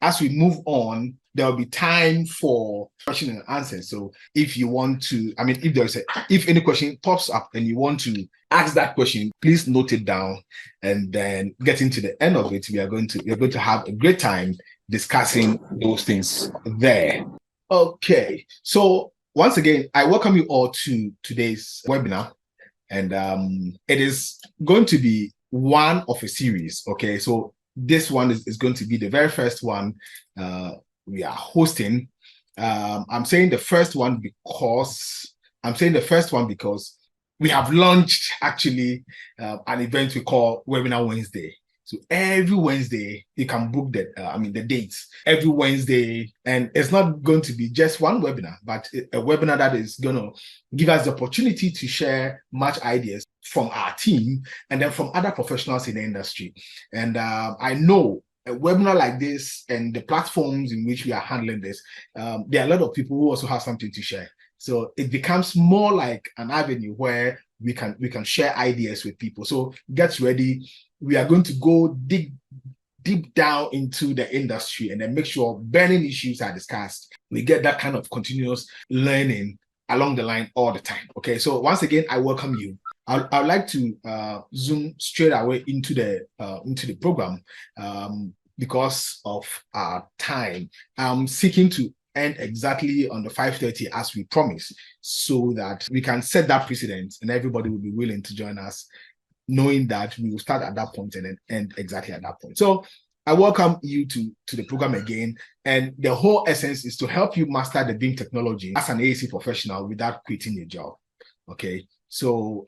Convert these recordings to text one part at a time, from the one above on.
as we move on, there'll be time for question and answer. So if you want to, if any question pops up and you want to ask that question, please note it down, and then getting to the end of it, we're going to have a great time discussing those things there. Okay, so once again, I welcome you all to today's webinar, and it is going to be one of a series. Okay, so this one is going to be the very first one we are hosting. I'm saying the first one because we have launched actually an event we call Webinar Wednesday. So every Wednesday you can book the dates every Wednesday, and it's not going to be just one webinar, but a webinar that is going to give us the opportunity to share much ideas from our team and then from other professionals in the industry. And I know a webinar like this and the platforms in which we are handling this, there are a lot of people who also have something to share. So it becomes more like an avenue where we can share ideas with people. So get ready. We are going to go deep down into the industry and then make sure burning issues are discussed. We get that kind of continuous learning along the line all the time. Okay, so once again, I welcome you. I'd like to zoom straight away into the program because of our time. I'm seeking to end exactly on the 5:30 as we promised, so that we can set that precedent and everybody will be willing to join us, knowing that we will start at that point and then end exactly at that point. So I welcome you to the program again. And the whole essence is to help you master the BIM technology as an AEC professional without quitting your job. Okay, so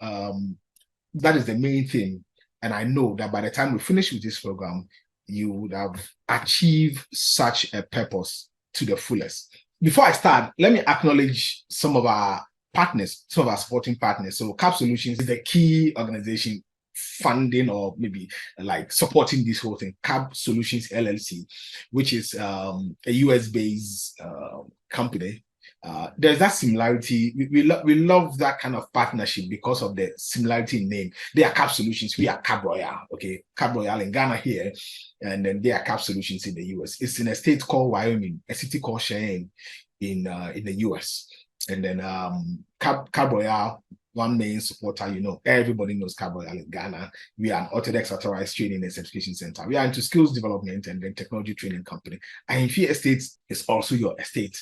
that is the main thing. And I know that by the time we finish with this program, you would have achieved such a purpose to the fullest. Before I start, let me acknowledge some of our partners, some of our supporting partners. So CAP Solutions is the key organization funding or maybe like supporting this whole thing. CAP Solutions LLC, which is a US-based company. There's that similarity. We love that kind of partnership because of the similarity in name. They are CAP Solutions. We are CAP Royal. Okay, CAP Royal in Ghana here, and then they are CAP Solutions in the US. It's in a state called Wyoming, a city called Cheyenne in the US. And then CAP Royal, one main supporter, everybody knows CAP Royal in Ghana. We are an Autodex authorized training and certification center. We are into skills development and then technology training company. And Infie Estate is also your estate.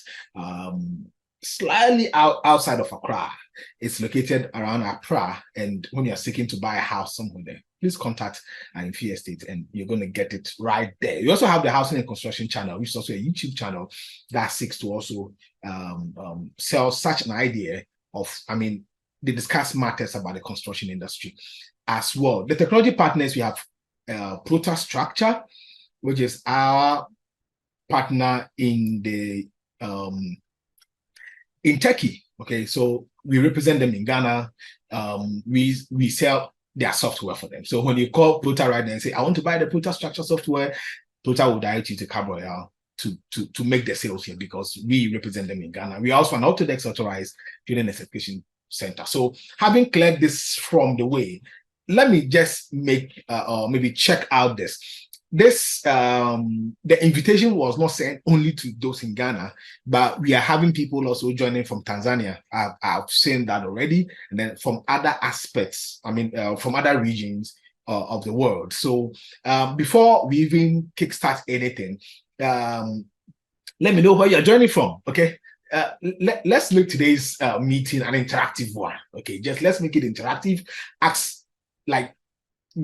Slightly outside of Accra. It's located around Accra. And when you're seeking to buy a house somewhere there, please contact Infie Estate and you're going to get it right there. You also have the Housing and Construction channel, which is also a YouTube channel that seeks to also sell such an idea of, they discuss matters about the construction industry as well. The technology partners, we have Prota Structure, which is our partner in the in Turkey. Okay, so we represent them in Ghana. We sell their software for them. So when you call Prota right now and say, I want to buy the Prota Structure software, Prota will direct you to CAP Royal to make the sales here because we represent them in Ghana. We also an Autodex authorized training and certification center. So having cleared this from the way, let me just make maybe check out this. The invitation was not sent only to those in Ghana, but we are having people also joining from Tanzania. I've seen that already, and then from other aspects, from other regions of the world. So before we even kickstart anything, let me know where you're joining from. Okay. Let's make today's meeting an interactive one. Okay, just let's make it interactive.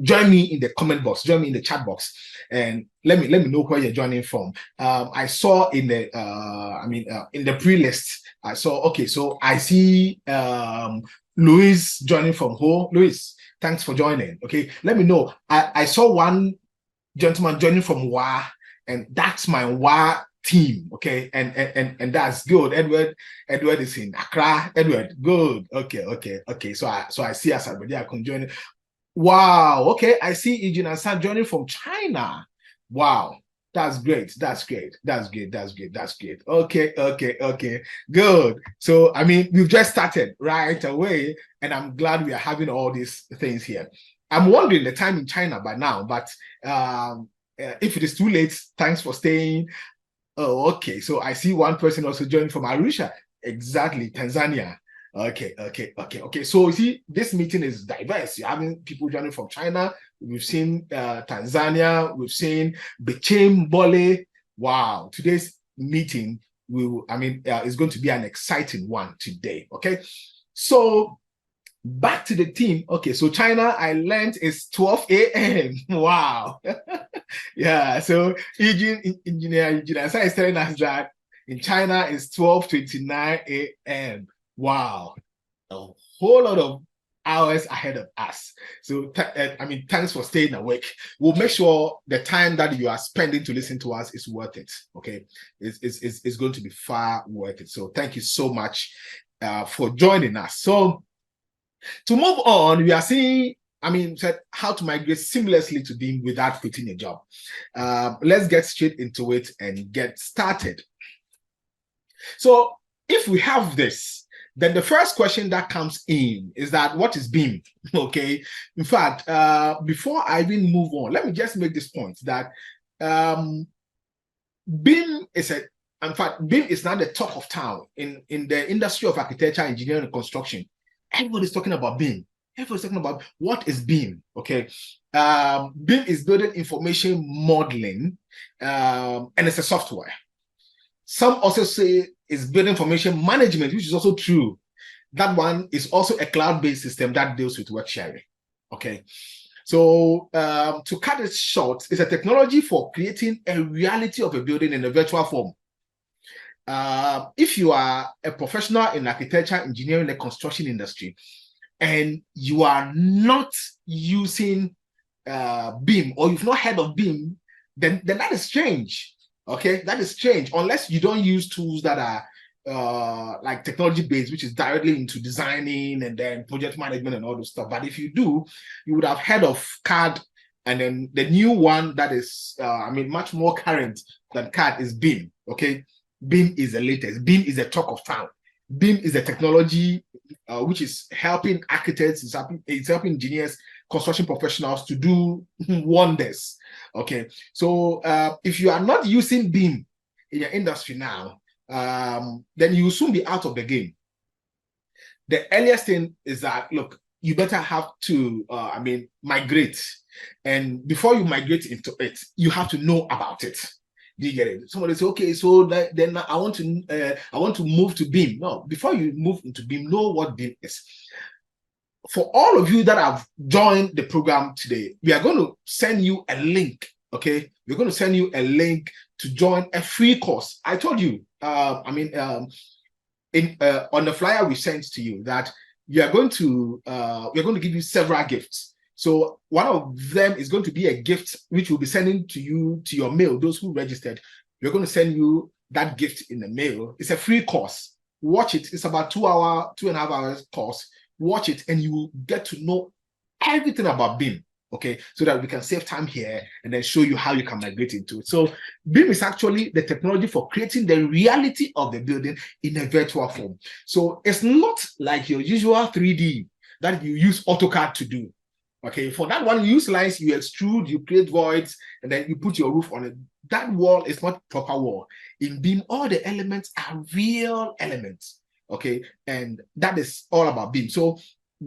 Join me in the comment box, join me in the chat box, and let me know where you're joining from. I saw in the in the pre-list, I saw, okay, so I see Luis joining from Ho. Luis, thanks for joining. Okay, let me know. I saw one gentleman joining from Wa, and that's my Wa team. Okay, and that's good. Edward is in Accra. Edward, good. Okay. So I see Asabedi I can join. Wow. Okay, I see Ijin and San joining from China. Wow, that's great. Okay. Good. So we've just started right away, and I'm glad we are having all these things here. I'm wondering the time in China by now, but If it is too late, thanks for staying. Oh, okay. So I see one person also joined from Arusha. Exactly, Tanzania. Okay. So you see, this meeting is diverse. You're having people joining from China. We've seen Tanzania. We've seen Bechem Bole. Wow. Today's meeting is going to be an exciting one today. Okay. So back to the team. Okay. So China, I learned is 12 a.m. Wow. Yeah, so engineer Sai is telling us that in China it's 12:29 a.m. Wow, a whole lot of hours ahead of us. So thanks for staying awake. We'll make sure the time that you are spending to listen to us is worth it. Okay, it's going to be far worth it. So thank you so much for joining us. So to move on, we are seeing said how to migrate seamlessly to BIM without quitting a job. Let's get straight into it and get started. So if we have this, then the first question that comes in is that what is BIM? Okay. In fact, before I even move on, let me just make this point that BIM is BIM is now the talk of town in the industry of architecture, engineering, and construction. Everybody's talking about BIM. Everybody's talking about what is BIM. Okay. BIM is building information modeling, and it's a software. Some also say it's building information management, which is also true. That one is also a cloud-based system that deals with work sharing. Okay. So to cut it short, it's a technology for creating a reality of a building in a virtual form. If you are a professional in architecture, engineering, and construction industry, and you are not using BIM, or you've not heard of BIM, then that is strange. Okay, that is strange, unless you don't use tools that are like technology based, which is directly into designing and then project management and all those stuff. But if you do, you would have heard of CAD, and then the new one that is much more current than CAD is BIM. Okay, BIM is the latest. BIM is the talk of town. BIM is a technology which is helping architects, it's helping engineers, construction professionals to do wonders. Okay, so if you are not using BIM in your industry now, then you will soon be out of the game. The earliest thing is that, look, you better have to migrate, and before you migrate into it, you have to know about it. Do you get it? Somebody say, okay, so then I want to move to BIM. No, before you move into BIM, know what BIM is. For all of you that have joined the program today, we are going to send you a link. Okay, we're going to send you a link to join a free course. I told you, on the flyer we sent to you that we're going to give you several gifts. So one of them is going to be a gift which we'll be sending to you to your mail. Those who registered, we're going to send you that gift in the mail. It's a free course. Watch it. It's about 2.5 hours course. Watch it, and you will get to know everything about BIM. Okay, so that we can save time here and then show you how you can migrate into it. So BIM is actually the technology for creating the reality of the building in a virtual form. So it's not like your usual 3D that you use AutoCAD to do. Okay, for that one, you use lines, you extrude, you create voids, and then you put your roof on it. That wall is not proper wall. In BIM, all the elements are real elements. Okay, and that is all about BIM. So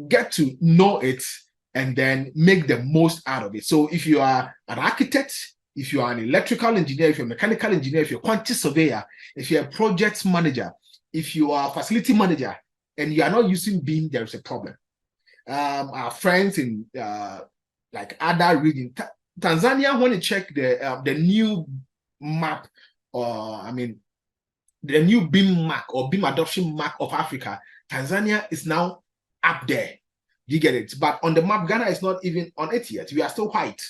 get to know it and then make the most out of it. So if you are an architect, if you are an electrical engineer, if you're a mechanical engineer, if you're a quantity surveyor, if you're a project manager, if you are a facility manager, and you are not using BIM, there is a problem. Our friends in like other regions, Tanzania, when you check the new map, the new BIM mark or BIM adoption mark of Africa, Tanzania is now up there. You get it? But on the map, Ghana is not even on it yet. We are still white.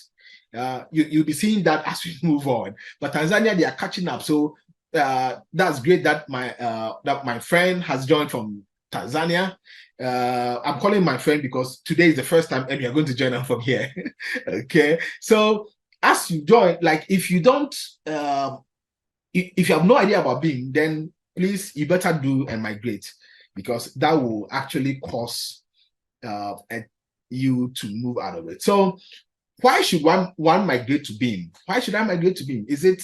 You'll be seeing that as we move on. But Tanzania, they are catching up. So that's great that my friend has joined from Tanzania. I'm calling my friend because today is the first time and you're going to join us from here. Okay. So as you join, like if you don't, if you have no idea about BIM, then please, you better do and migrate, because that will actually cause you to move out of it. So why should one migrate to BIM? Why should I migrate to BIM? Is it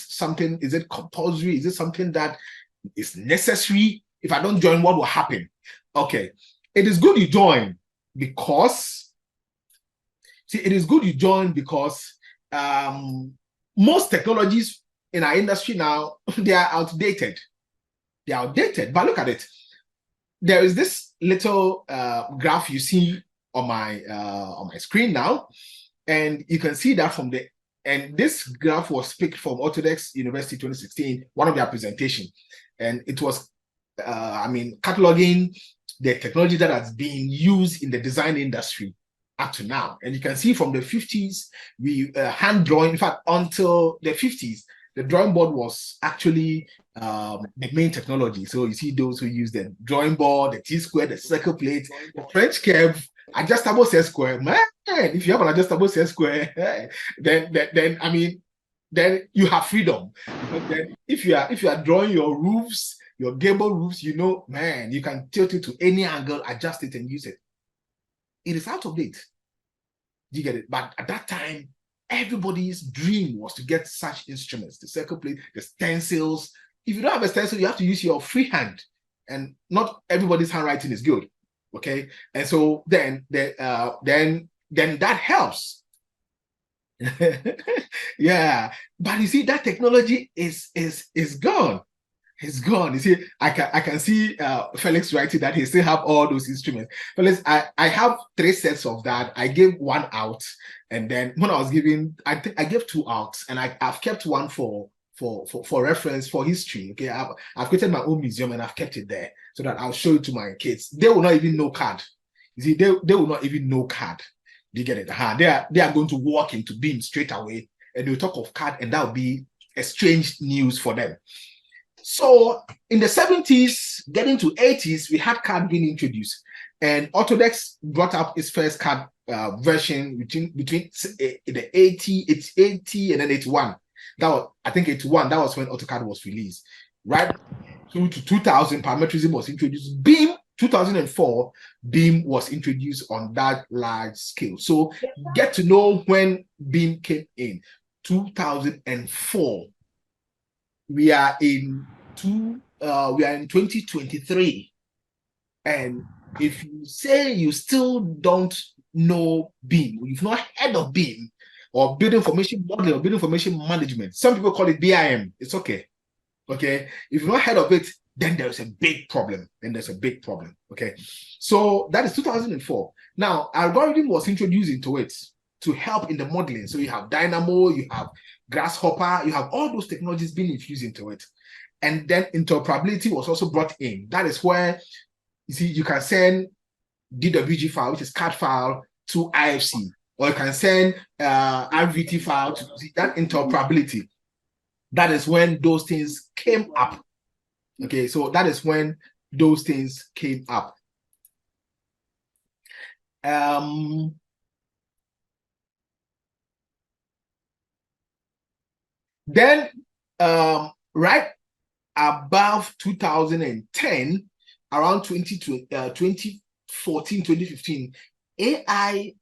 compulsory? Is it something that is necessary? If I don't join, what will happen? Okay, it is good you join because, it is good you join because most technologies in our industry now, they are outdated. They are outdated, but look at it. There is this little graph you see on my screen now, and you can see that and this graph was picked from Autodesk University 2016, one of their presentation, and it was cataloging the technology that has been used in the design industry up to now. And you can see from the 50s, we hand drawing. In fact, until the 50s, the drawing board was actually the main technology. So you see those who use the drawing board, the T-square, the circle plate, the French curve, adjustable set square. Man, if you have an adjustable set square, then you have freedom. Because then if you are drawing your roofs, your gable roofs, man, you can tilt it to any angle, adjust it, and use it. It is out of date. You get it? But at that time, everybody's dream was to get such instruments, the circle plate, the stencils. If you don't have a stencil, you have to use your free hand, and not everybody's handwriting is good. Okay, and so then that helps. Yeah, but you see, that technology is gone. It's gone. You see, I can see Felix writing that he still have all those instruments. Felix, I have 3 sets of that. I gave 1 out, and then when I was giving, I gave 2 out, and I've kept 1 for reference, for history. Okay, I've created my own museum, and I've kept it there so that I'll show it to my kids. They will not even know CAD. You see, they will not even know CAD. Do you get it? They are going to walk into BIM straight away, and they'll talk of CAD, and that will be a strange news for them. So in the 70s, getting to 80s, we had CAD being introduced, and Autodesk brought up its first CAD version between the 80 and then 81. That was, I think, 81. That was when AutoCAD was released, right? Through to 2000, parametrism was introduced. BIM 2004, BIM was introduced on that large scale. So get to know when BIM came in. 2004. We are in 2023, and if you say you still don't know BIM, you've not heard of BIM or building information modeling or building information management, some people call it BIM. It's okay. Okay, if you've not heard of it, then there's a big problem. Okay, so that is 2004. Now, algorithm was introduced into it to help in the modeling. So you have Dynamo, you have Grasshopper, you have all those technologies being infused into it. And then interoperability was also brought in. That is where, you see, you can send DWG file, which is CAD file, to IFC, or you can send RVT file to see that interoperability. That is when those things came up. Okay, so that is when those things came up. Then, right above 2010, around 2014, 2015, AI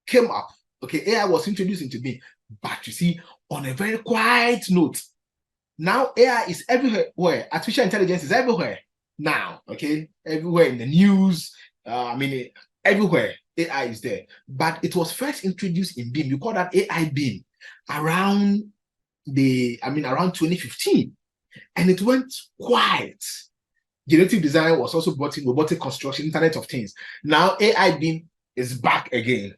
came up. Okay, AI was introduced into BIM, but you see, on a very quiet note. Now AI is everywhere. Artificial intelligence is everywhere now. Okay, everywhere in the news. Everywhere AI is there. But it was first introduced in BIM. You call that AI BIM around 2015, and it went quiet. Generative design was also brought in, robotic construction, Internet of Things. Now AI BIM is back again.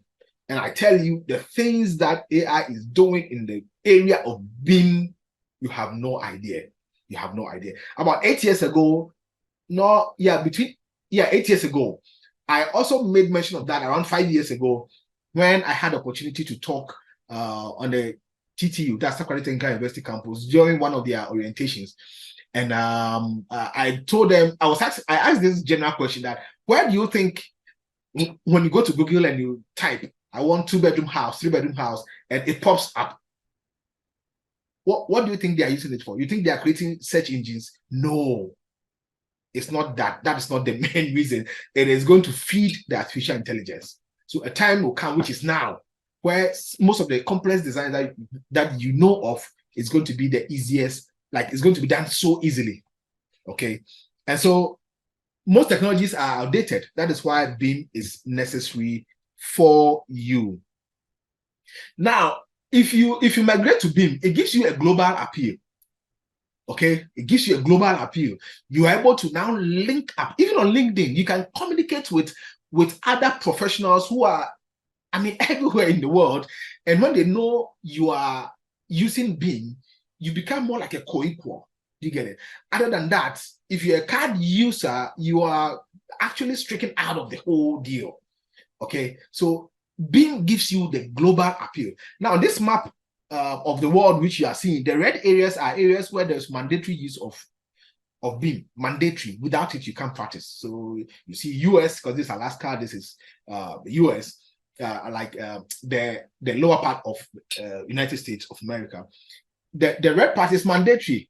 And I tell you, the things that AI is doing in the area of BIM, you have no idea. You have no idea. About 8 years ago, 8 years ago, I also made mention of that around 5 years ago when I had the opportunity to talk on the TTU, that's Takoradi Technical University campus, during one of their orientations. And I told them, I asked this general question that, where do you think, when you go to Google and you type, I want 2-bedroom house, 3-bedroom house, and it pops up, what do you think they are using it for? You think they are creating search engines? No, it's not that. That is not the main reason. It is going to feed the artificial intelligence. So a time will come, which is now, where most of the complex design that you know of is going to be the easiest, like it's going to be done so easily. Okay. And so most technologies are outdated. That is why BIM is necessary for you. Now, if you migrate to BIM, it gives you a global appeal. Okay, it gives you a global appeal. You are able to now link up, even on LinkedIn. You can communicate with other professionals who are, I mean, everywhere in the world. And when they know you are using BIM, you become more like a co-equal. You get it? Other than that, if you're a card user, you are actually stricken out of the whole deal. Okay, so BIM gives you the global appeal. Now, this map of the world which you are seeing, the red areas are areas where there's mandatory use of BIM, mandatory. Without it, you can't practice. So you see US, because this is Alaska, this is the US, the lower part of United States of America. The red part is mandatory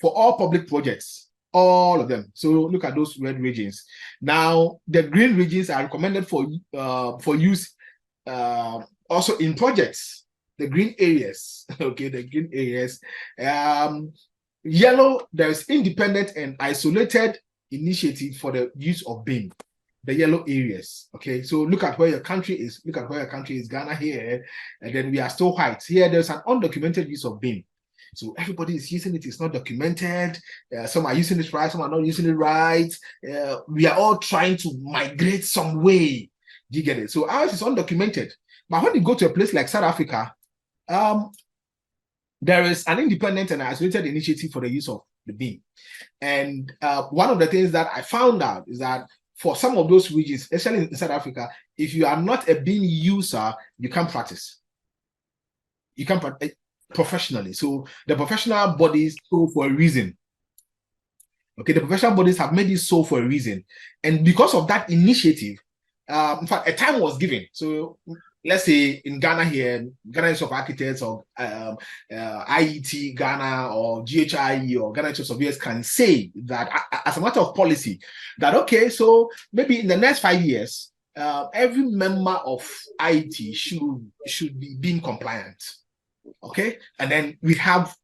for all public projects, all of them. So look at those red regions. Now, the green regions are recommended for use also in projects. The green areas, okay, the green areas. Yellow, there's independent and isolated initiative for the use of BIM. The yellow areas. Okay, so look at where your country is. Look at where your country is. Ghana here, and then we are still white. Here, there's an undocumented use of BIM. So everybody is using it. It's not documented. Some are using it right. Some are not using it right. We are all trying to migrate some way. Do you get it? So ours is undocumented. But when you go to a place like South Africa, there is an independent and isolated initiative for the use of the BIM. And one of the things that I found out is that for some of those regions, especially in South Africa, if you are not a BIM user, you can't practice. You can't practice professionally. So the professional bodies so for a reason. Okay, the professional bodies have made it so for a reason. And because of that initiative, in fact, a time was given. So let's say in Ghana here, Ghana Institute of Architects or IET Ghana or GHIE or Ghana Institute of Surveyors can say that as a matter of policy, that okay, so maybe in the next 5 years, every member of IET should be BIM compliant. Okay, and then we have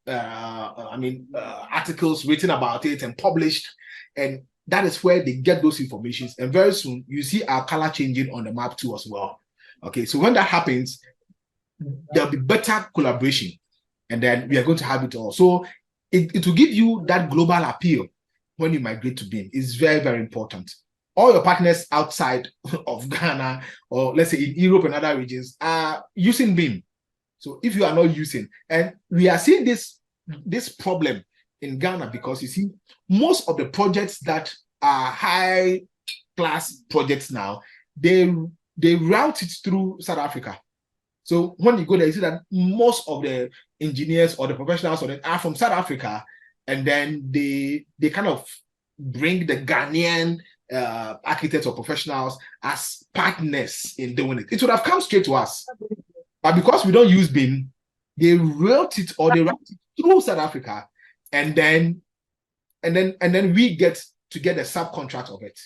articles written about it and published, and that is where they get those informations. And very soon you see our color changing on the map too as well. Okay, so when that happens, there'll be better collaboration, and then we are going to have it all. So it will give you that global appeal when you migrate to BIM. It's very, very important. All your partners outside of Ghana, or let's say in Europe and other regions, are using BIM. So if you are not using, and we are seeing this problem in Ghana, because you see, most of the projects that are high class projects now, they route it through South Africa. So when you go there, you see that most of the engineers or the professionals are from South Africa, and then they kind of bring the Ghanaian architects or professionals as partners in doing it. It would have come straight to us. But because we don't use BIM, they route it through South Africa, and then we get to get a subcontract of it.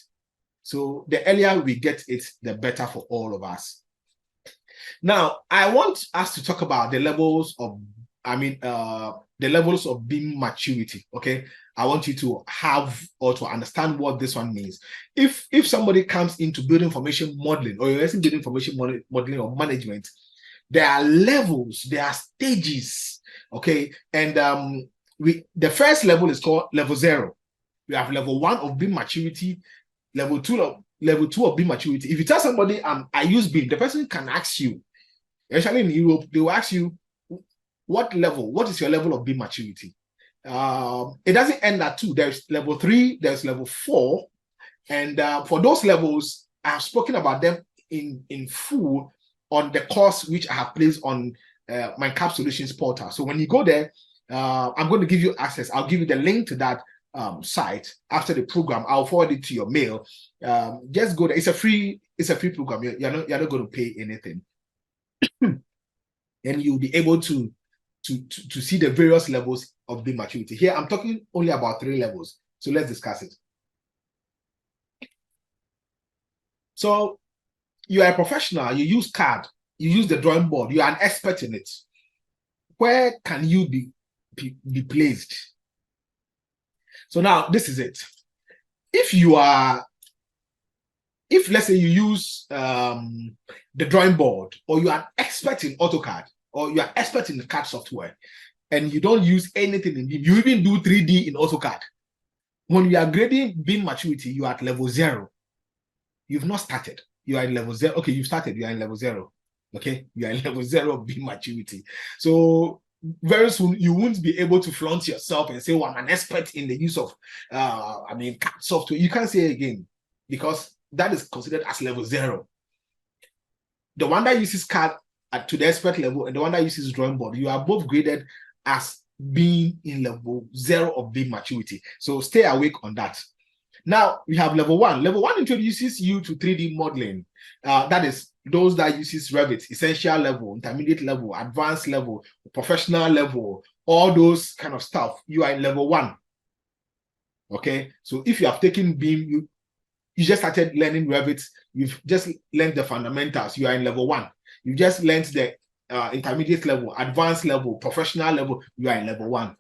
So the earlier we get it, the better for all of us. Now, I want us to talk about the levels of, the levels of BIM maturity. Okay, I want you to have or to understand what this one means. If somebody comes into building information modeling, or you're in building information modeling or management, there are levels, there are stages, okay? And the first level is called level 0. We have level 1 of BIM maturity, level 2 of BIM maturity. If you tell somebody I use BIM, the person can ask you, especially in Europe, they will ask you, what is your level of BIM maturity? It doesn't end at 2. There's level 3, there's level 4. And for those levels, I've spoken about them in full on the course which I have placed on my CAP Solutions portal. So when you go there, I'm going to give you access. I'll give you the link to that site after the program. I'll forward it to your mail. Just go there. It's a free program. You're not going to pay anything. And you'll be able to see the various levels of BIM maturity. Here, I'm talking only about 3 levels. So let's discuss it. So you are a professional, you use CAD, you use the drawing board, you are an expert in it. Where can you be placed? So now this is it. If let's say you use the drawing board, or you are an expert in AutoCAD, or you are expert in the CAD software, and you don't use anything in BIM, you even do 3D in AutoCAD. When you are grading BIM maturity, you are at level 0. You've not started. You are in level 0. Okay, you've started. You are in level 0. Okay, you are in level 0 of BIM maturity. So very soon you won't be able to flaunt yourself and say, "Well, I'm an expert in the use of, CAD software." You can't say it again, because that is considered as level 0. The one that uses CAD to the expert level and the one that uses drawing board, you are both graded as being in level 0 of BIM maturity. So stay awake on that. Now we have level 1. Level 1 introduces you to 3D modeling. That is those that uses Revit, essential level, intermediate level, advanced level, professional level, all those kind of stuff. You are in level 1. Okay, so if you have taken BIM, you just started learning Revit, you've just learned the fundamentals, you are in level 1. You just learned the intermediate level, advanced level, professional level, you are in level 1.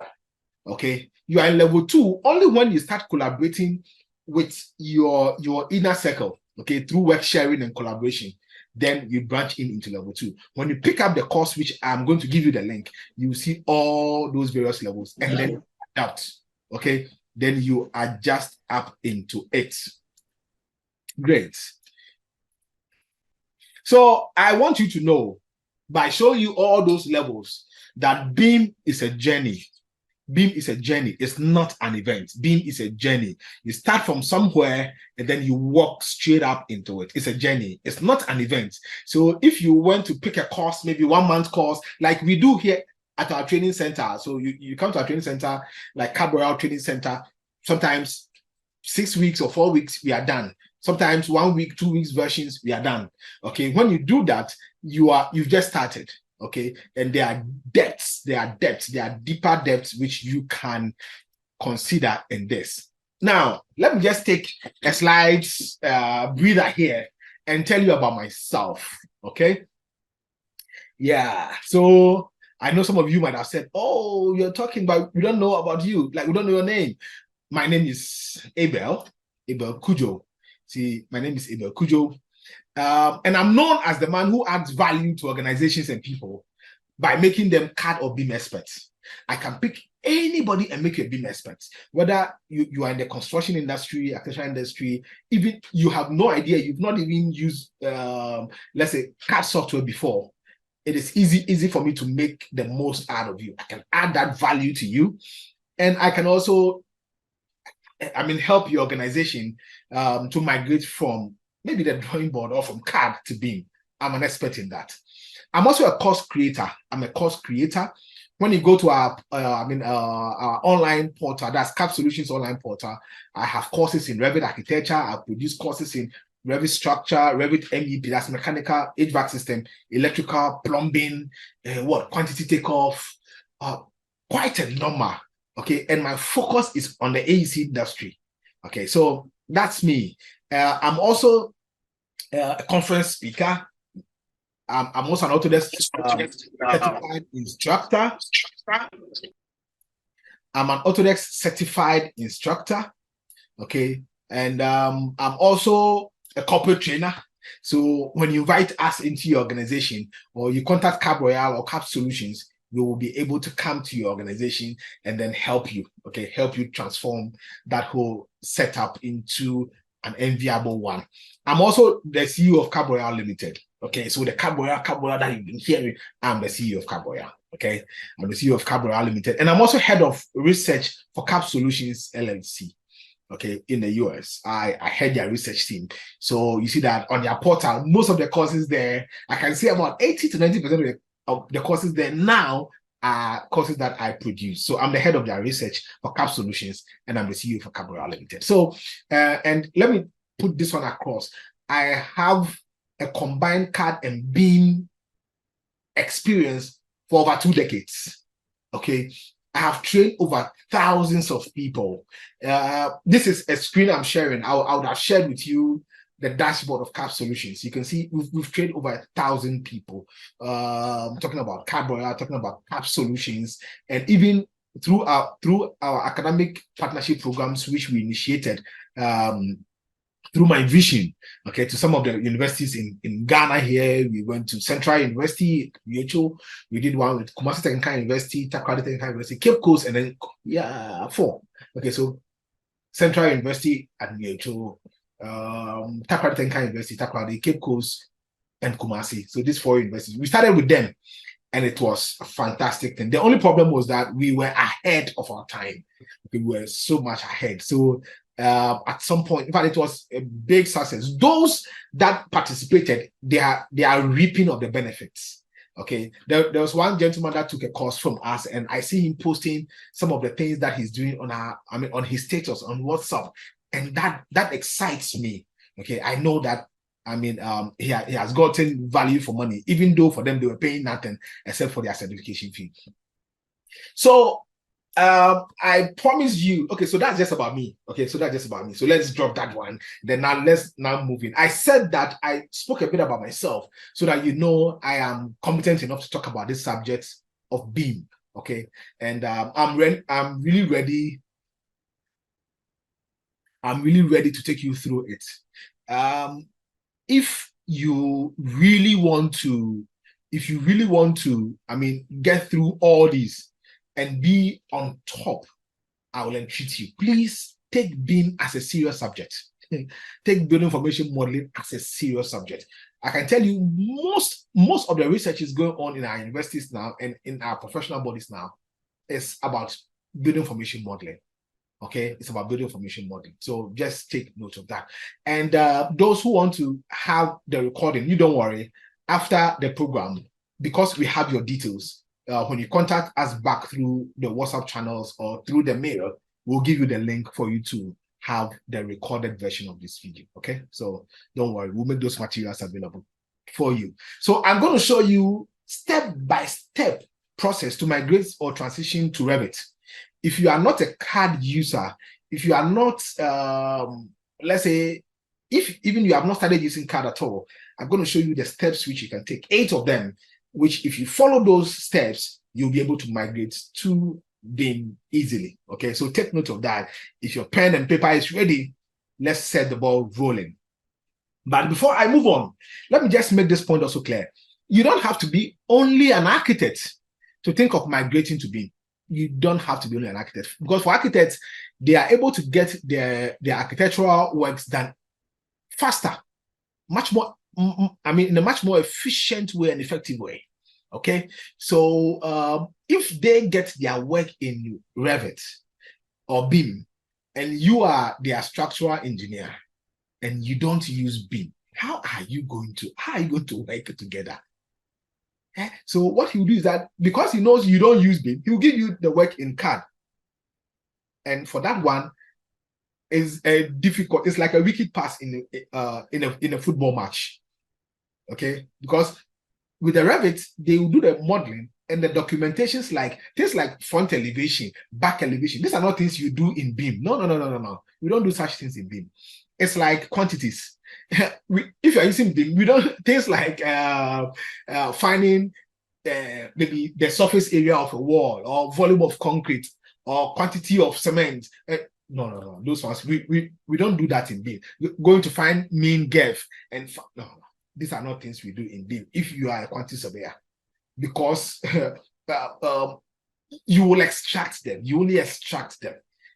Okay, you are in level 2 only when you start collaborating with your inner circle, okay, through work sharing and collaboration. Then you branch into level 2. When you pick up the course, which I'm going to give you the link, you see all those various levels, and then adapt. Okay, then you adjust up into it. Great. So I want you to know, by showing you all those levels, that BIM is a journey. BIM is a journey. It's not an event. BIM is a journey. You start from somewhere and then you walk straight up into it. It's a journey. It's not an event. So if you want to pick a course, maybe 1 month course, like we do here at our training center. So you come to our training center, like Cab Royal Training Center, sometimes 6 weeks or 4 weeks, we are done. Sometimes 1 week, 2 weeks versions, we are done. Okay, when you do that, you've just started. Okay, and there are depths, there are deeper depths which you can consider in this. Now, let me just take a slide breather here and tell you about myself. Okay, yeah, so I know some of you might have said, "Oh, you're talking about, we don't know about you, like we don't know your name." My name is Abel Kujo. See, my name is Abel Kujo. And I'm known as the man who adds value to organizations and people by making them CAD or BIM experts. I can pick anybody and make you a BIM expert. Whether you are in the construction industry, architecture industry, even you have no idea, you've not even used, let's say, CAD software before. It is easy for me to make the most out of you. I can add that value to you. And I can also, help your organization to migrate from maybe the drawing board or from CAD to BIM. I'm an expert in that. I'm also a course creator. I'm a course creator. When you go to our online portal, that's CAD Solutions online portal, I have courses in Revit architecture. I produce courses in Revit structure, Revit MEP, that's mechanical, HVAC system, electrical, plumbing, quantity takeoff, quite a number. Okay, and my focus is on the AEC industry. Okay, so that's me. I'm also a conference speaker. I'm also an Autodesk certified instructor. I'm an Autodesk certified instructor. Okay, and I'm also a corporate trainer. So when you invite us into your organization, or you contact Cab Royal or Cab Solutions, we will be able to come to your organization and then help you, okay, help you transform that whole setup into an enviable one. I'm also the CEO of Cab Royal Limited. Okay, so the Cab Royal that you've been hearing, I'm the CEO of Cab Royal. Okay, I'm the CEO of Cab Royal Limited, and I'm also head of research for Cab Solutions LLC. Okay, in the US, I head their research team. So you see that on their portal, most of the courses there, I can say about 80 to 90% of the courses there now are courses that I produce. So I'm the head of their research for Cab Solutions, and I'm the CEO for Cab Royal Limited. So, and let me put this one across. I have a combined CAD and BIM experience for over 2 decades. Okay, I have trained over thousands of people. This is a screen I'm sharing. I would have shared with you the dashboard of CAP Solutions. You can see we've trained over 1,000 people, talking about CAP Royale, talking about CAP Solutions, and even through our academic partnership programs, which we initiated through my vision, okay, to some of the universities in Ghana here. We went to Central University, WHO. We did one with Kumasi Technical University, Takrady Technical University, Cape Coast, and then 4. Okay, so Central University at WHO, Takrady Technical University, Takrady, Cape Coast, and Kumasi. So these 4 universities. We started with them, and it was a fantastic thing. The only problem was that we were ahead of our time. We were so much ahead. So at some point, in fact, it was a big success. Those that participated, they are reaping of the benefits. Okay, there was one gentleman that took a course from us, and I see him posting some of the things that he's doing on his status on WhatsApp, and that excites me. Okay, I know that he has gotten value for money, even though for them they were paying nothing except for their certification fee. So I promise you. Okay, so that's just about me. Okay, so that's just about me. So let's drop that one. Then let's move in. I said that I spoke a bit about myself so that you know I am competent enough to talk about this subject of BIM. Okay, and I'm really ready. I'm really ready to take you through it. If you really want to, get through all these and be on top, I will entreat you. Please take BIM as a serious subject. Take building information modeling as a serious subject. I can tell you most of the research is going on in our universities now and in our professional bodies now is about building information modeling. Okay, it's about building information modeling. So just take note of that. And those who want to have the recording, you don't worry. After the program, because we have your details, when you contact us back through the WhatsApp channels or through the mail, we'll give you the link for you to have the recorded version of this video. Okay, so don't worry, we'll make those materials available for you. So I'm going to show you step-by-step process to migrate or transition to Revit. If you are not a CAD user, if you are not, let's say, if even you have not started using CAD at all, I'm going to show you the steps which you can take, 8 of them, which if you follow those steps, you'll be able to migrate to BIM easily. Okay, so take note of that. If your pen and paper is ready, let's set the ball rolling. But before I move on, let me just make this point also clear. You don't have to be only an architect to think of migrating to BIM. You don't have to be only an architect, because for architects, they are able to get their architectural works done faster, much more, in a much more efficient way and effective way. Okay, so if they get their work in Revit or BIM, and you are their structural engineer and you don't use BIM, how are you going to work together? So what he'll do is that, because he knows you don't use BIM, he'll give you the work in CAD. And for that one, is difficult. It's like a wicket pass in a football match. Okay, because with the Revit, they will do the modeling and the documentations, like things like front elevation, back elevation. These are not things you do in BIM. No. We don't do such things in BIM. It's like quantities. If you're using BIM, we don't things like finding maybe the surface area of a wall or volume of concrete or quantity of cement. No. Those ones we don't do that in BIM. We're going to find mean girth and no. These are not things we do in BIM if you are a quantity surveyor, because you will extract them. You only extract them.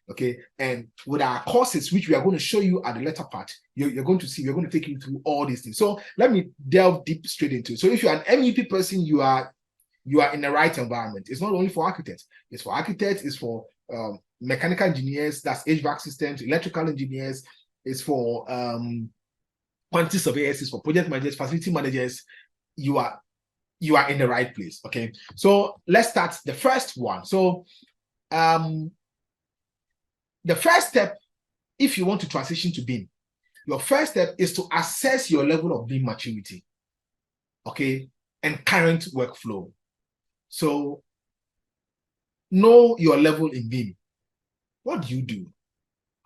Okay, and with our courses, which we are going to show you at the later part, you're going to see, we're going to take you through all these things. So let me delve deep straight into it. So if you're an MEP person, you are in the right environment. It's not only for architects. It's for architects. It's for mechanical engineers. That's HVAC systems, electrical engineers. It's for quantity surveyors. It's for project managers, facility managers. You are in the right place. Okay, so let's start the first one. So the first step, if you want to transition to BIM, your first step is to assess your level of BIM maturity, okay, and current workflow. So know your level in BIM. What do you do?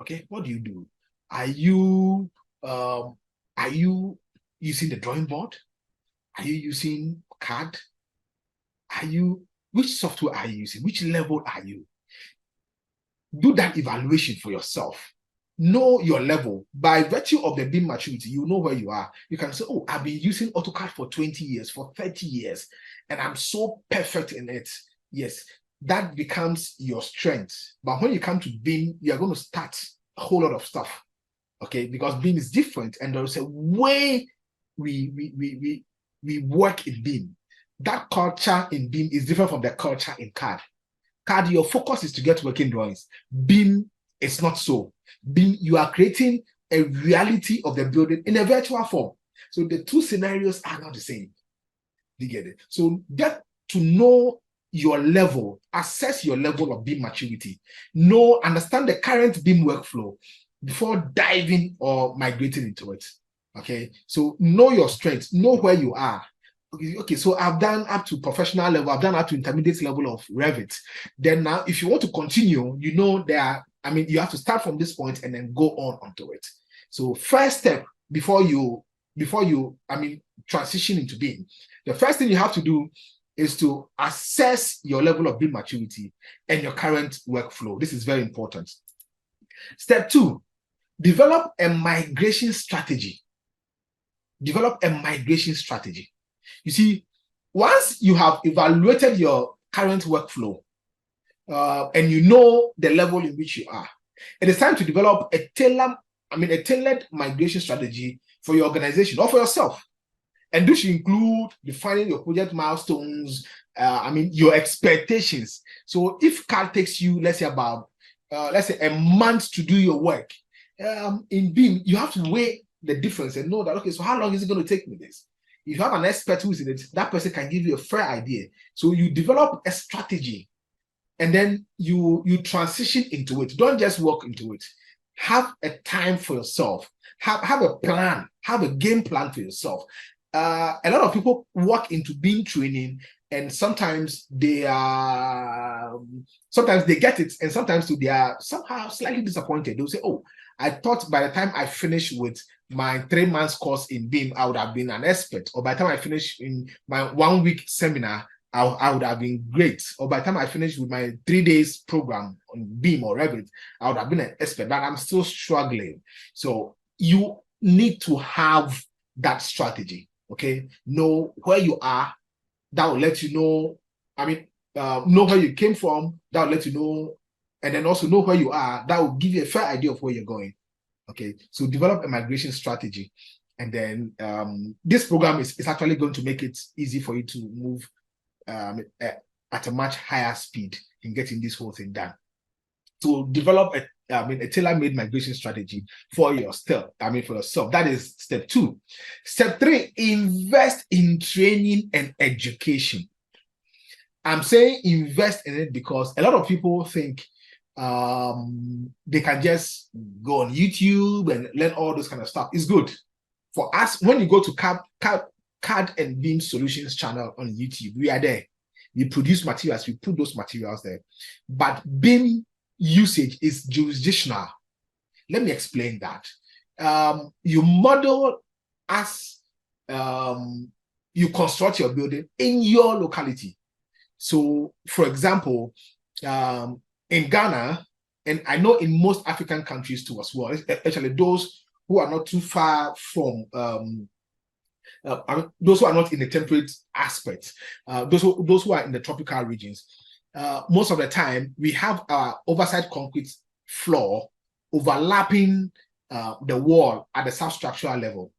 Okay, what do you do? Are you Are you using the drawing board? Are you using CAD? Which software are you using? Which level are you? Do that evaluation for yourself. Know your level. By virtue of the BIM maturity, you know where you are. You can say, oh, I've been using AutoCAD for 20 years, for 30 years, and I'm so perfect in it. Yes, that becomes your strength. But when you come to BIM, you're going to start a whole lot of stuff, okay? Because BIM is different, and there's a way we work in BIM. That culture in BIM is different from the culture in CAD. CAD, your focus is to get working drawings. BIM is not so. BIM, you are creating a reality of the building in a virtual form. So the two scenarios are not the same. You get it? So get to know your level, assess your level of BIM maturity, understand the current BIM workflow before diving or migrating into it. Okay, so know your strengths, know where you are. Okay, so I've done up to professional level, I've done up to intermediate level of Revit. Then now, if you want to continue, you have to start from this point and then go on onto it. So first step before you transition into BIM, the first thing you have to do is to assess your level of BIM maturity and your current workflow. This is very important. Step 2, develop a migration strategy. Develop a migration strategy. You see, once you have evaluated your current workflow and you know the level in which you are, it is time to develop a tailored migration strategy for your organization or for yourself. And this should include defining your project milestones, your expectations. So if CAD takes you, let's say a month to do your work, in BIM, you have to weigh the difference and know that, okay, so how long is it going to take me this? If you have an expert who's in it, that person can give you a fair idea. So you develop a strategy and then you transition into it. Don't just walk into it. Have a time for yourself. Have a plan. Have a game plan for yourself. A lot of people walk into BIM training and sometimes they get it and sometimes they are somehow slightly disappointed. They'll say, oh, I thought by the time I finish with my 3 months course in BIM, I would have been an expert. Or by the time I finish in my 1 week seminar, I would have been great. Or by the time I finish with my 3 days program on BIM or Revit, I would have been an expert, but I'm still struggling. So you need to have that strategy, okay? Know where you are. That will let you know, know where you came from. That will let you know, and then also know where you are. That will give you a fair idea of where you're going. Okay, so develop a migration strategy, and then this program is actually going to make it easy for you to move at a much higher speed in getting this whole thing done. So develop a tailor-made migration strategy for yourself. That is step 2. Step 3, invest in training and education. I'm saying invest in it because a lot of people think they can just go on YouTube and learn all this kind of stuff. It's good for us. When you go to CAD and BIM Solutions channel on YouTube, we are there. We produce materials, we put those materials there. But BIM usage is jurisdictional. Let me explain that. You model as you construct your building in your locality. So, for example, in Ghana, and I know in most African countries too as well, especially those who are not too far from, those who are not in the temperate aspect, those who are in the tropical regions, most of the time we have our oversized concrete floor overlapping the wall at the substructural level.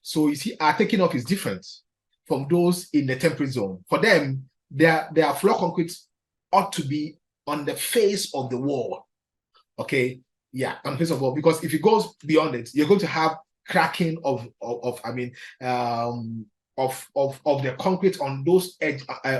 So you see, our taking off is different from those in the temperate zone. For them, their floor concrete ought to be on the face of the wall. Okay, yeah, on the face of the wall, because if it goes beyond it, you're going to have cracking of the concrete on those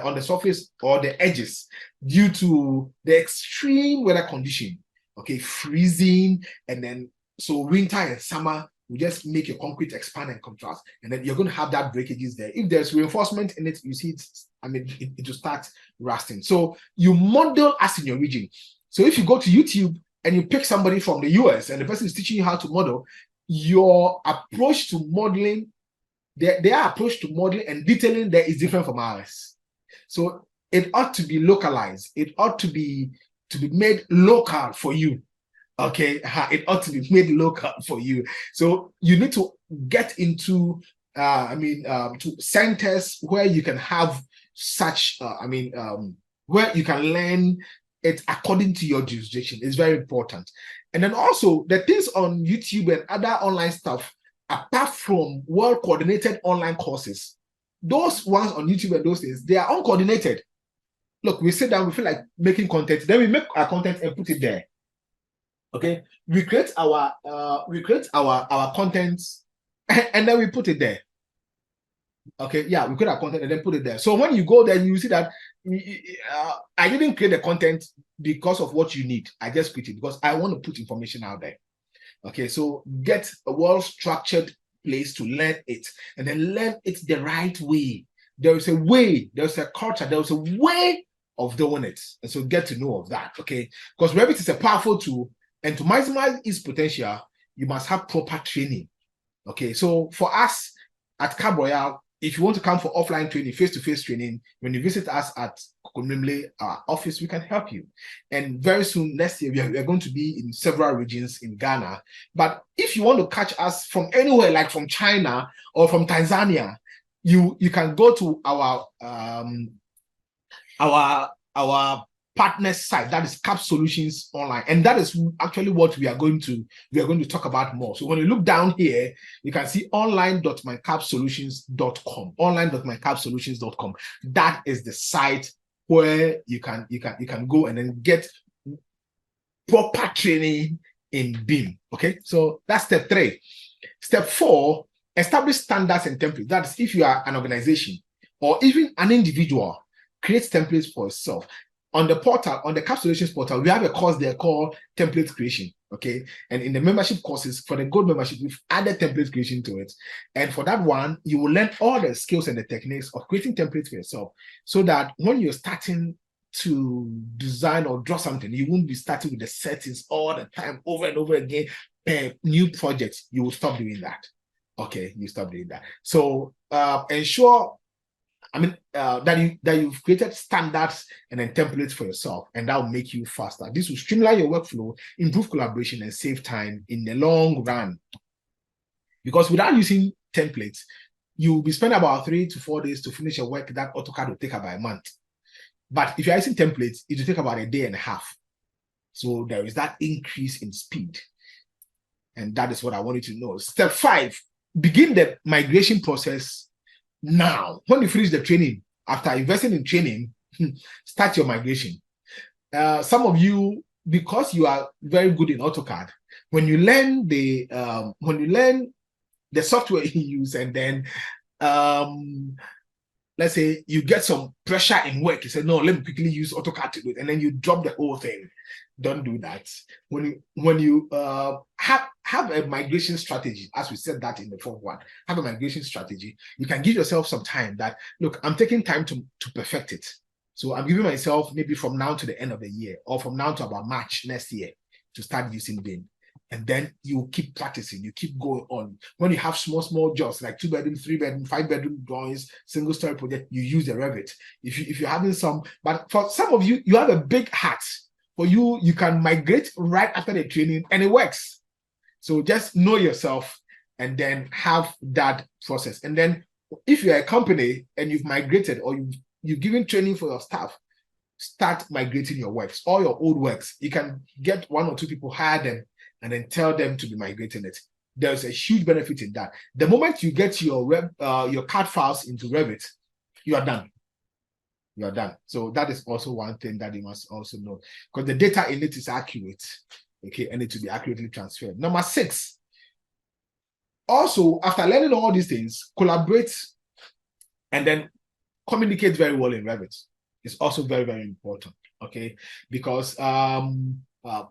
on the surface or the edges due to the extreme weather condition. Okay, freezing, and then so winter and summer will just make your concrete expand and contract, and then you're going to have that breakages there. If there's reinforcement in it, you see it will start rusting. So you model as in your region. So if you go to YouTube and you pick somebody from the US and the person is teaching you how to model, your approach to modeling, their approach to modeling and detailing there is different from ours. So it ought to be localized. It ought to be made local for you. Okay, it ought to be made local for you. So you need to get into to centers where you can have such where you can learn it according to your jurisdiction. It's very important. And then also the things on YouTube and other online stuff, apart from well-coordinated online courses, those ones on YouTube and those things, they are uncoordinated. Look, we sit down, we feel like making content, then we make our content and put it there. Okay, we create our content and then we put it there. Okay, yeah, we create our content and then put it there. So when you go there, you see that I didn't create the content because of what you need. I just created because I want to put information out there. Okay, so get a well-structured place to learn it, and then learn it the right way. There is a way, there's a culture, there's a way of doing it. And so get to know of that, okay? Because Revit is a powerful tool, and to maximize its potential, you must have proper training. Okay, so for us at Cab Royal, if you want to come for offline training, face-to-face training, when you visit us at Kokomlemle, our office, we can help you. And very soon, next year, we are going to be in several regions in Ghana. But if you want to catch us from anywhere, like from China or from Tanzania, you can go to our partner site, that is Cap Solutions Online, and that is actually what we are going to talk about more. So when you look down here, you can see online.mycapsolutions.com, online.mycapsolutions.com. That is the site where you can go and then get proper training in BIM. Okay, so that's step 3. Step 4, establish standards and templates. That's if you are an organization or even an individual, create templates for yourself. On the portal, on the Cap Solutions portal, we have a course there called template creation. Okay, and in the membership courses, for the gold membership, we've added template creation to it. And for that one, you will learn all the skills and the techniques of creating templates for yourself, so that when you're starting to design or draw something, you won't be starting with the settings all the time, over and over again. New projects, you will stop doing that. Okay, you stop doing that. So ensure that you've created standards and then templates for yourself, and that will make you faster. This will streamline your workflow, improve collaboration, and save time in the long run. Because without using templates, you will be spending about 3 to 4 days to finish your work that AutoCAD will take about a month. But if you're using templates, it will take about a day and a half. So there is that increase in speed. And that is what I want you to know. Step 5, begin the migration process now. When you finish the training, after investing in training, start your migration. Some of you, because you are very good in AutoCAD, when you learn the software you use, and then let's say you get some pressure in work, you say, no, let me quickly use AutoCAD to do it, and then you drop the whole thing. Don't do that. When you have a migration strategy, as we said that in the 4th one, have a migration strategy. You can give yourself some time that, look, I'm taking time to perfect it. So I'm giving myself maybe from now to the end of the year, or from now to about March next year, to start using BIM. And then you keep practicing, you keep going on. When you have small jobs like 2-bedroom, 3-bedroom, 5-bedroom drawings, single story project, you use the Revit. If you're having some, but for some of you, you have a big hat. For you, you can migrate right after the training, and it works. So just know yourself and then have that process. And then if you're a company and you've migrated, or you've given training for your staff, start migrating your works, all your old works. You can get 1 or 2 people, hire them, and then tell them to be migrating it. There's a huge benefit in that. The moment you get your CAD files into Revit, you are done. You are done. So that is also one thing that you must also know, because the data in it is accurate, okay, and it to be accurately transferred. Number 6, also, after learning all these things, collaborate and then communicate very well in Revit. It's also very, very important, okay, because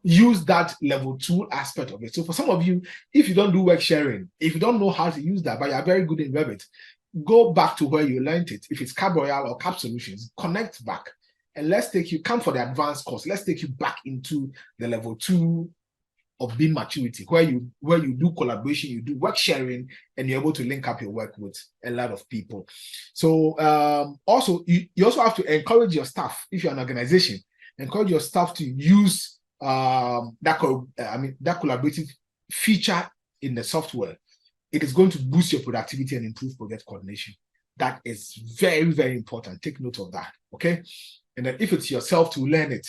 use that level 2 aspect of it. So for some of you, if you don't do work sharing, if you don't know how to use that, but you are very good in Revit, go back to where you learned it. If it's Cab Royal or Cap Solutions, connect back, and let's take you, come for the advanced course. Let's take you back into the level 2 of BIM maturity, where you do collaboration, you do work sharing, and you're able to link up your work with a lot of people. So also you also have to encourage your staff. If you're an organization, encourage your staff to use that collaborative feature in the software. It is going to boost your productivity and improve project coordination. That is very, very important. Take note of that. Okay. And then if it's yourself to learn it,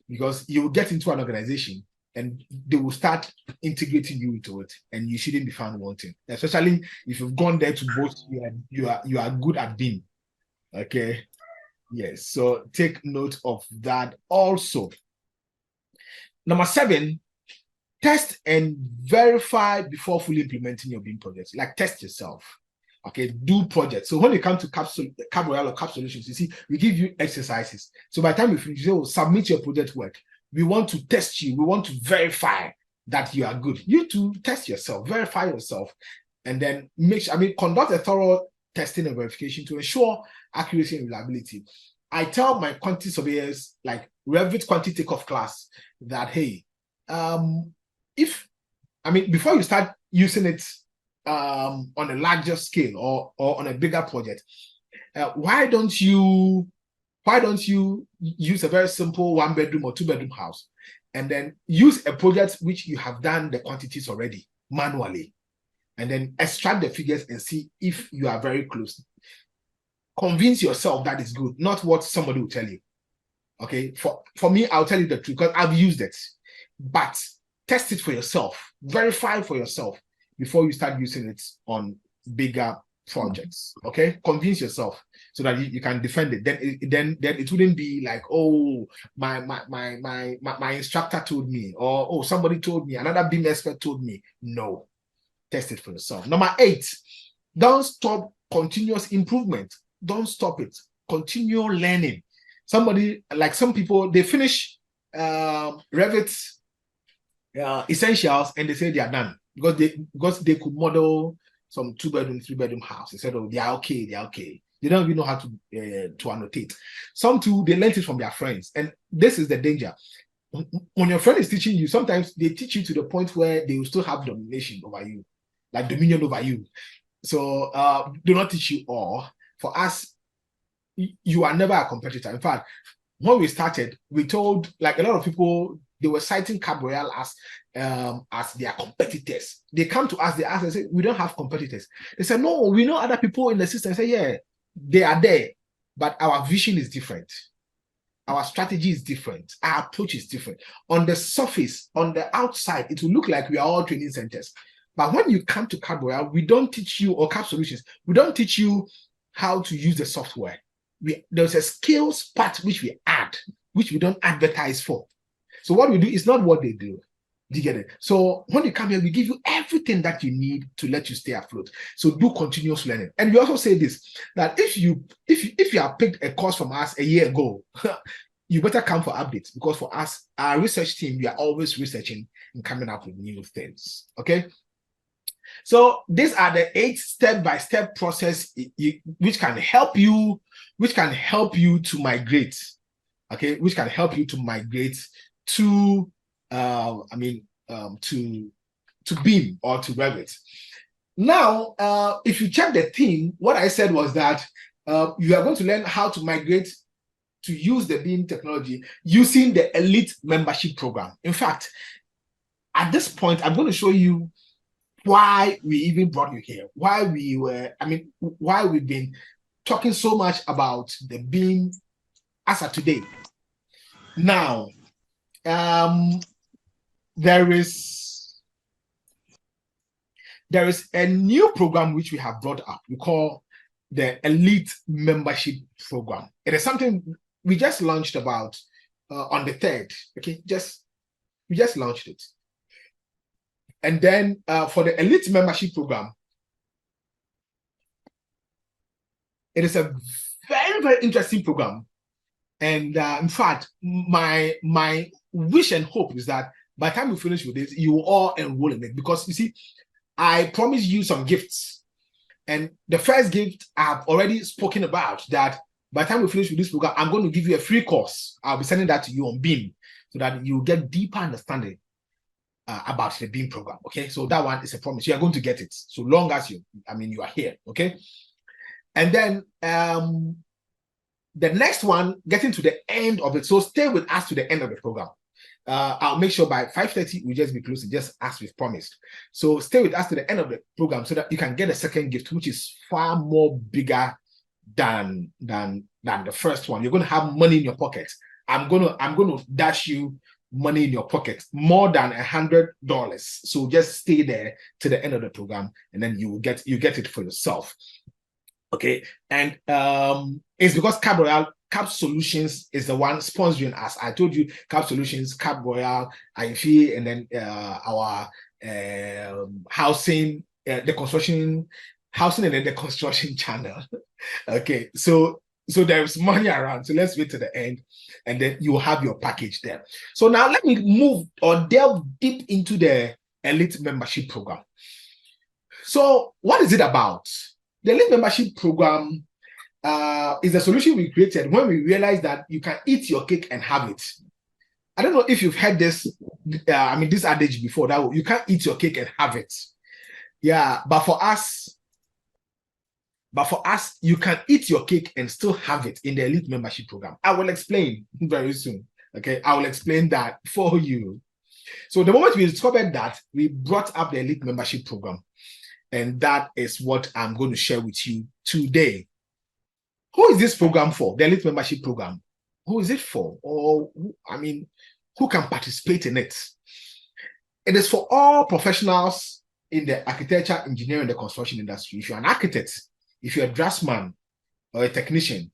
because you will get into an organization and they will start integrating you into it, and you shouldn't be found wanting, especially if you've gone there to boast you are good at BIM. Okay. Yes. So take note of that also. Number 7, test and verify before fully implementing your BIM projects. Like, test yourself. Okay, do projects. So when it comes to Cap Royale or Cap Solutions, you see, we give you exercises. So by the time you finish, you say, oh, submit your project work. We want to test you. We want to verify that you are good. You to test yourself, verify yourself, and then conduct a thorough testing and verification to ensure accuracy and reliability. I tell my quantity surveyors, like Revit quantity takeoff class, that hey, before you start using it on a larger scale or on a bigger project, why don't you use a very simple 1-bedroom or 2-bedroom house, and then use a project which you have done the quantities already manually, and then extract the figures and see if you are very close. Convince yourself that is good, not what somebody will tell you. Okay, for me, I'll tell you the truth because I've used it, but test it for yourself, verify for yourself before you start using it on bigger projects. Okay, convince yourself so that you can defend it. Then it wouldn't be like, oh, my instructor told me, or oh, somebody told me, another BIM expert told me. No, test it for yourself. Number 8, don't stop continuous improvement. Don't stop it. Continue learning. Some people, they finish Revit essentials and they say they are done because they could model some 2-bedroom, 3-bedroom house. They said, oh, they are okay. They don't even know how to annotate. Some too, they learned it from their friends, and this is the danger. When your friend is teaching you, sometimes they teach you to the point where they will still have domination over you, like dominion over you. So do not teach you all. For us, you are never a competitor. In fact, when we started, we told, like, a lot of people, they were citing Cap Royale as their competitors. They come to us, they ask, they say, we don't have competitors. They said, no, we know other people in the system. I say, yeah, they are there, but our vision is different. Our strategy is different. Our approach is different. On the surface, on the outside, it will look like we are all training centers. But when you come to Cap Royale, we don't teach you, or Cap Solutions, we don't teach you how to use the software. There's a skills part which we add, which we don't advertise for. So what we do is not what they do. Do you get it? So when you come here, we give you everything that you need to let you stay afloat. So do continuous learning. And we also say this, that if you have picked a course from us a year ago, you better come for updates, because for us, our research team, we are always researching and coming up with new things. Okay. So these are the 8 step-by-step process which can help you to migrate. Okay, which can help you to migrate to to BIM or to Revit. Now, if you check the theme, what I said was that you are going to learn how to migrate to use the BIM technology using the Elite Membership Program. In fact, at this point, I'm going to show you why we even brought you here, why we've been talking so much about the BIM as of today. Now, there is a new program which we have brought up. We call the Elite Membership Program. It is something we just launched about on the 3rd. Okay, we just launched it. And then for the Elite Membership Program, it is a very, very interesting program. And in fact, my wish and hope is that by the time we finish with this, you will all enroll in it. Because you see, I promised you some gifts. And the first gift I've already spoken about, that by the time we finish with this program, I'm going to give you a free course. I'll be sending that to you on BIM so that you get deeper understanding about the BIM program. Okay, so that one is a promise. You are going to get it so long as you are here. Okay, and then the next one, getting to the end of it. So stay with us to the end of the program. I'll make sure by 5:30 we'll just be closing, just as we've promised. So stay with us to the end of the program so that you can get a second gift, which is far more bigger than the first one. You're going to have money in your pocket. I'm gonna dash you money in your pocket, more than $100. So just stay there to the end of the program, and then you get it for yourself. Okay, and it's because Cap Solutions is the one sponsoring us. I told you Cap Solutions, Cap Royal, IFE, and then our housing, the construction, housing, and then the construction channel. Okay, so there's money around. So let's wait to the end, and then you will have your package there. So now let me move or delve deep into the Elite Membership Program. So what is it about? The Elite Membership Program is a solution we created when we realized that you can eat your cake and have it. I don't know if you've heard this, this adage before, that you can't eat your cake and have it. Yeah, but for us, you can eat your cake and still have it in the Elite Membership Program. I will explain very soon. Okay, I will explain that for you. So the moment we discovered that, we brought up the Elite Membership Program. And that is what I'm going to share with you today. Who is this program for? The Elite Membership Program. Who is it for? Or, who can participate in it? It is for all professionals in the architecture, engineering, and the construction industry. If you're an architect, if you're a draftsman or a technician,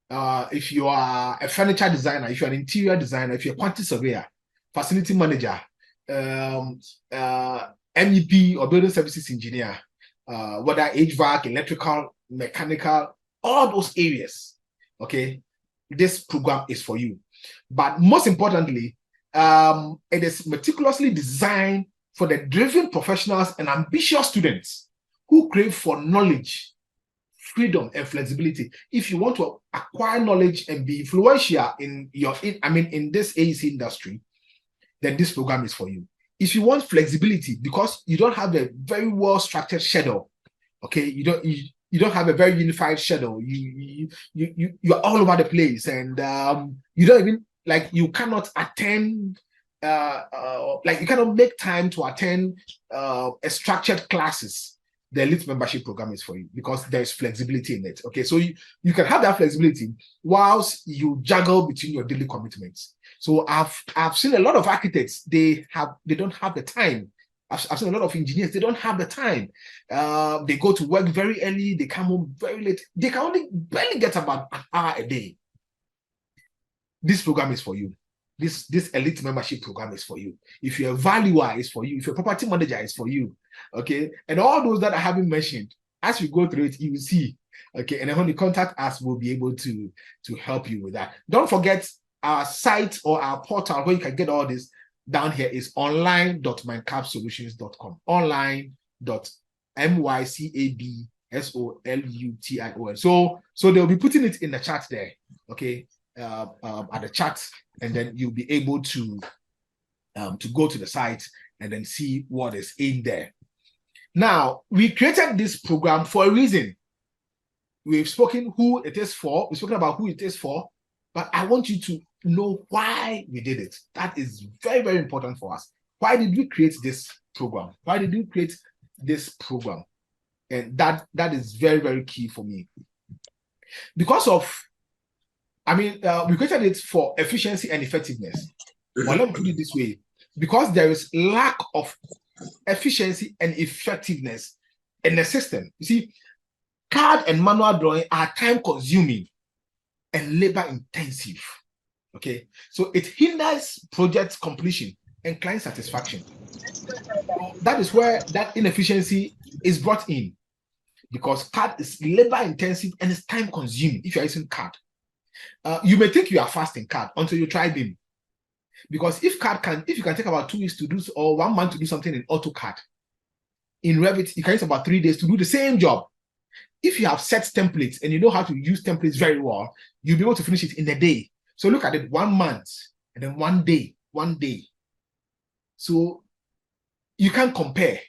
if you are a furniture designer, if you're an interior designer, if you're a quantity surveyor, facility manager, MEP or building services engineer, whether HVAC, electrical, mechanical, all those areas, okay, this program is for you. But most importantly, it is meticulously designed for the driven professionals and ambitious students who crave for knowledge, freedom, and flexibility. If you want to acquire knowledge and be influential in this AEC industry, then this program is for you. If you want flexibility because you don't have a very well structured schedule, okay, you don't have a very unified schedule, you're all over the place, and you don't even, you cannot attend, you cannot make time to attend a structured classes. The Elite Membership Program is for you because there's flexibility in it. Okay, so you can have that flexibility whilst you juggle between your daily commitments. So I've seen a lot of architects, they don't have the time. I've seen a lot of engineers, they don't have the time. They go to work very early, they come home very late. They can only barely get about an hour a day. This program is for you. This Elite Membership Program is for you. If you're a valuer, it's for you. If you're a property manager, it's for you. Okay, and all those that I haven't mentioned, as we go through it, you will see. Okay, and then when you contact us, we'll be able to help you with that. Don't forget our site or our portal where you can get all this down here is online.mycapsolutions.com. online.mycapsolution. So they'll be putting it in the chat there. Okay, at the chat, and then you'll be able to go to the site and then see what is in there. Now, we created this program for a reason. We've spoken who it is for. We've spoken about who it is for, but I want you to know why we did it. That is very, very important for us. Why did we create this program? Why did we create this program? And that is very, very key for me. Because of, we created it for efficiency and effectiveness. Well, let me put it this way. Because there is lack of efficiency and effectiveness in the system. You see, CAD and manual drawing are time consuming and labor intensive. Okay, so it hinders project completion and client satisfaction. That is where that inefficiency is brought in, because CAD is labor intensive and it's time consuming if you're using CAD. You may think you are fast in CAD until you try BIM. Because if you can take about 2 weeks to do, or 1 month to do something in AutoCAD, in Revit, you can use about 3 days to do the same job. If you have set templates and you know how to use templates very well, you'll be able to finish it in a day. So look at it, 1 month and then 1 day. So you can't compare.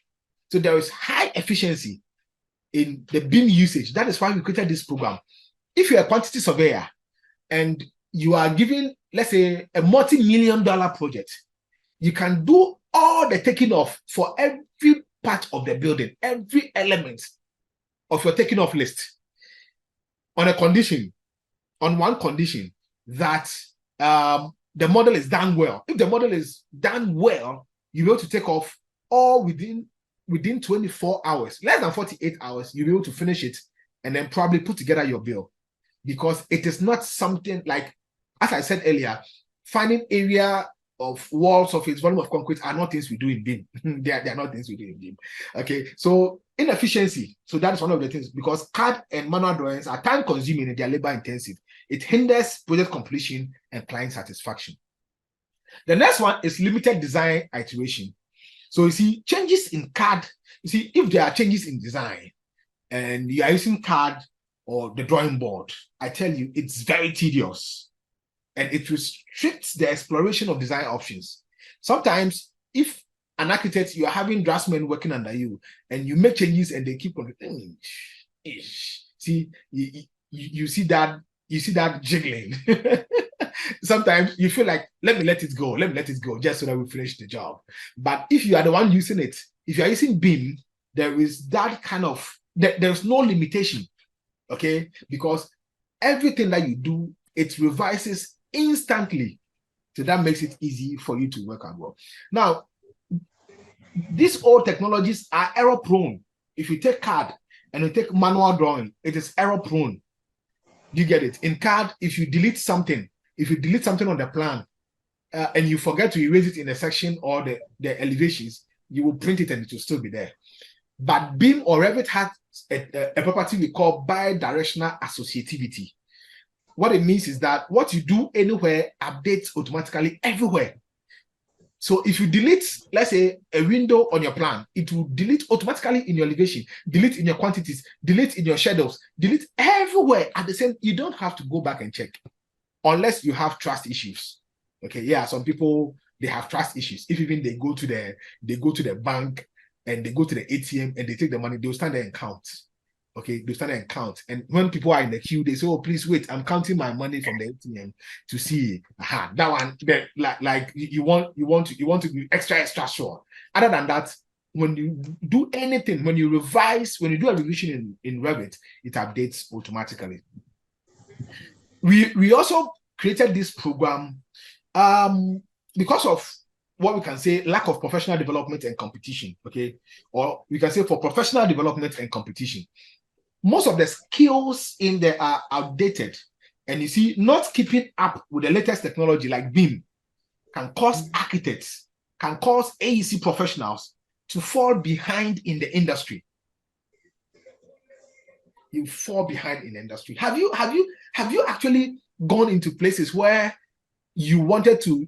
So there is high efficiency in the BIM usage. That is why we created this program. If you're a quantity surveyor and you are given, let's say, a multi-million-dollar project, you can do all the taking off for every part of the building, every element of your taking off list on one condition, that the model is done well. If the model is done well, you'll be able to take off all within 24 hours, less than 48 hours, you'll be able to finish it and then probably put together your bill. Because it is not something like, as I said earlier, finding area of wall surface, volume of concrete are not things we do in BIM. they are not things we do in BIM. Okay, so inefficiency. So that is one of the things, because CAD and manual drawings are time consuming and they are labor intensive. It hinders project completion and client satisfaction. The next one is limited design iteration. So you see, changes in CAD, you see, if there are changes in design and you are using CAD or the drawing board, I tell you, it's very tedious and it restricts the exploration of design options. Sometimes, if an architect, you are having draftsmen working under you and you make changes and they keep going, see, you see that jiggling. Sometimes you feel like, let me let it go, just so that we finish the job. But if you are the one using it, if you are using BIM, there is that kind of, there's no limitation, okay? Because everything that you do, it revises instantly. So that makes it easy for you to work as well. Now, these old technologies are error prone. If you take CAD and you take manual drawing, it is error prone. You get it? In CAD, if you delete something on the plan and you forget to erase it in a section or the elevations, you will print it and it will still be there. But BIM or Revit has a property we call bidirectional associativity. What it means is that what you do anywhere updates automatically everywhere. So if you delete, let's say, a window on your plan, it will delete automatically in your elevation, delete in your quantities, delete in your shadows, delete everywhere at the same. You don't have to go back and check unless you have trust issues. Okay, yeah, some people, they have trust issues. If even they go to the bank and they go to the ATM and they take the money, they'll stand there and count. Okay, they stand there and count. And when people are in the queue, they say, "Oh, please wait, I'm counting my money from the ATM to see." Aha, that one. Like you want to be extra sure. Other than that, when you do anything, when you revise, when you do a revision in Revit, it updates automatically. We also created this program because of what we can say lack of professional development and competition. Okay, or we can say for professional development and competition. Most of the skills in there are outdated. And you see, not keeping up with the latest technology like BIM can cause architects, can cause AEC professionals to fall behind in the industry. You fall behind in the industry. Have you actually gone into places where you wanted to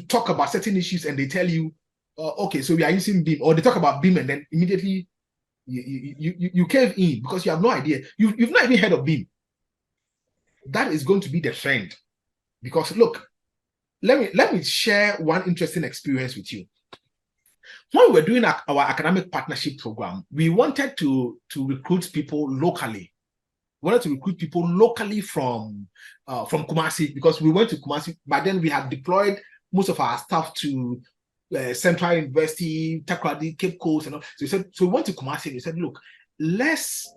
talk about certain issues and they tell you, okay, so we are using BIM, or they talk about BIM and then immediately you cave in because you have no idea. You've not even heard of BIM. That is going to be the trend. Because look, let me share one interesting experience with you. When we were doing our academic partnership program, we wanted to recruit people locally. We wanted to recruit people locally from Kumasi, because we went to Kumasi, but then we had deployed most of our staff to Central University, Takoradi, Cape Coast, and all. So we went to Kumasi and we said, look, let's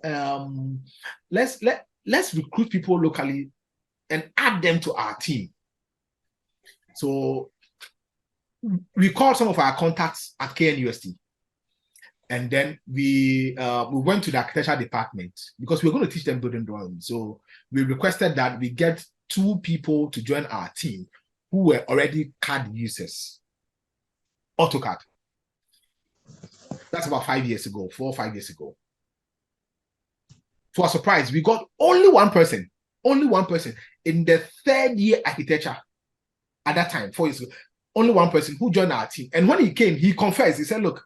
recruit people locally and add them to our team. So we called some of our contacts at KNUST, and then we went to the architecture department because we were going to teach them building drawing. So we requested that we get 2 people to join our team who were already CAD users. AutoCAD. That's about 4 or 5 years ago. To our surprise, we got only one person in the 3rd year architecture at that time, 4 years ago. Only one person who joined our team. And when he came, he confessed. He said, look,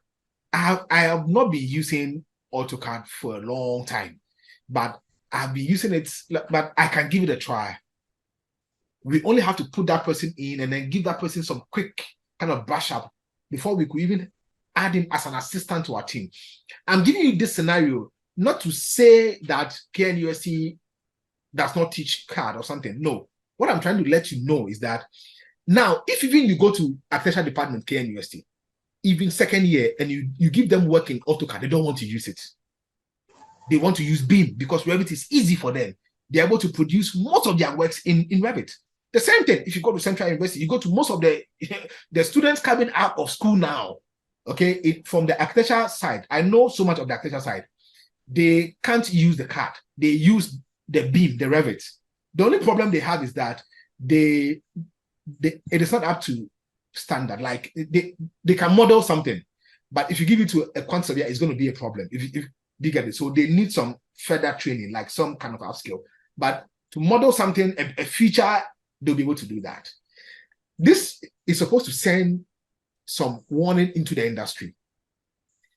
I have not been using AutoCAD for a long time, but I've been using it, but I can give it a try. We only have to put that person in and then give that person some quick kind of brush up before we could even add him as an assistant to our team. I'm giving you this scenario not to say that KNUST does not teach CAD or something. No. What I'm trying to let you know is that now, if even you go to architecture department, KNUST, even second year, and you give them work in AutoCAD, they don't want to use it. They want to use BIM because Revit is easy for them. They're able to produce most of their works in Revit. The same thing, if you go to Central University, you go to most of the students coming out of school now, okay, from the architecture side. I know so much of the architecture side. They can't use the CAD. They use the BIM, the Revit. The only problem they have is that it is not up to standard. Like they can model something, but if you give it to a quant surveyor, it's going to be a problem. If you get it, so they need some further training, like some kind of upskill. But to model something, a feature, they'll be able to do that. This is supposed to send some warning into the industry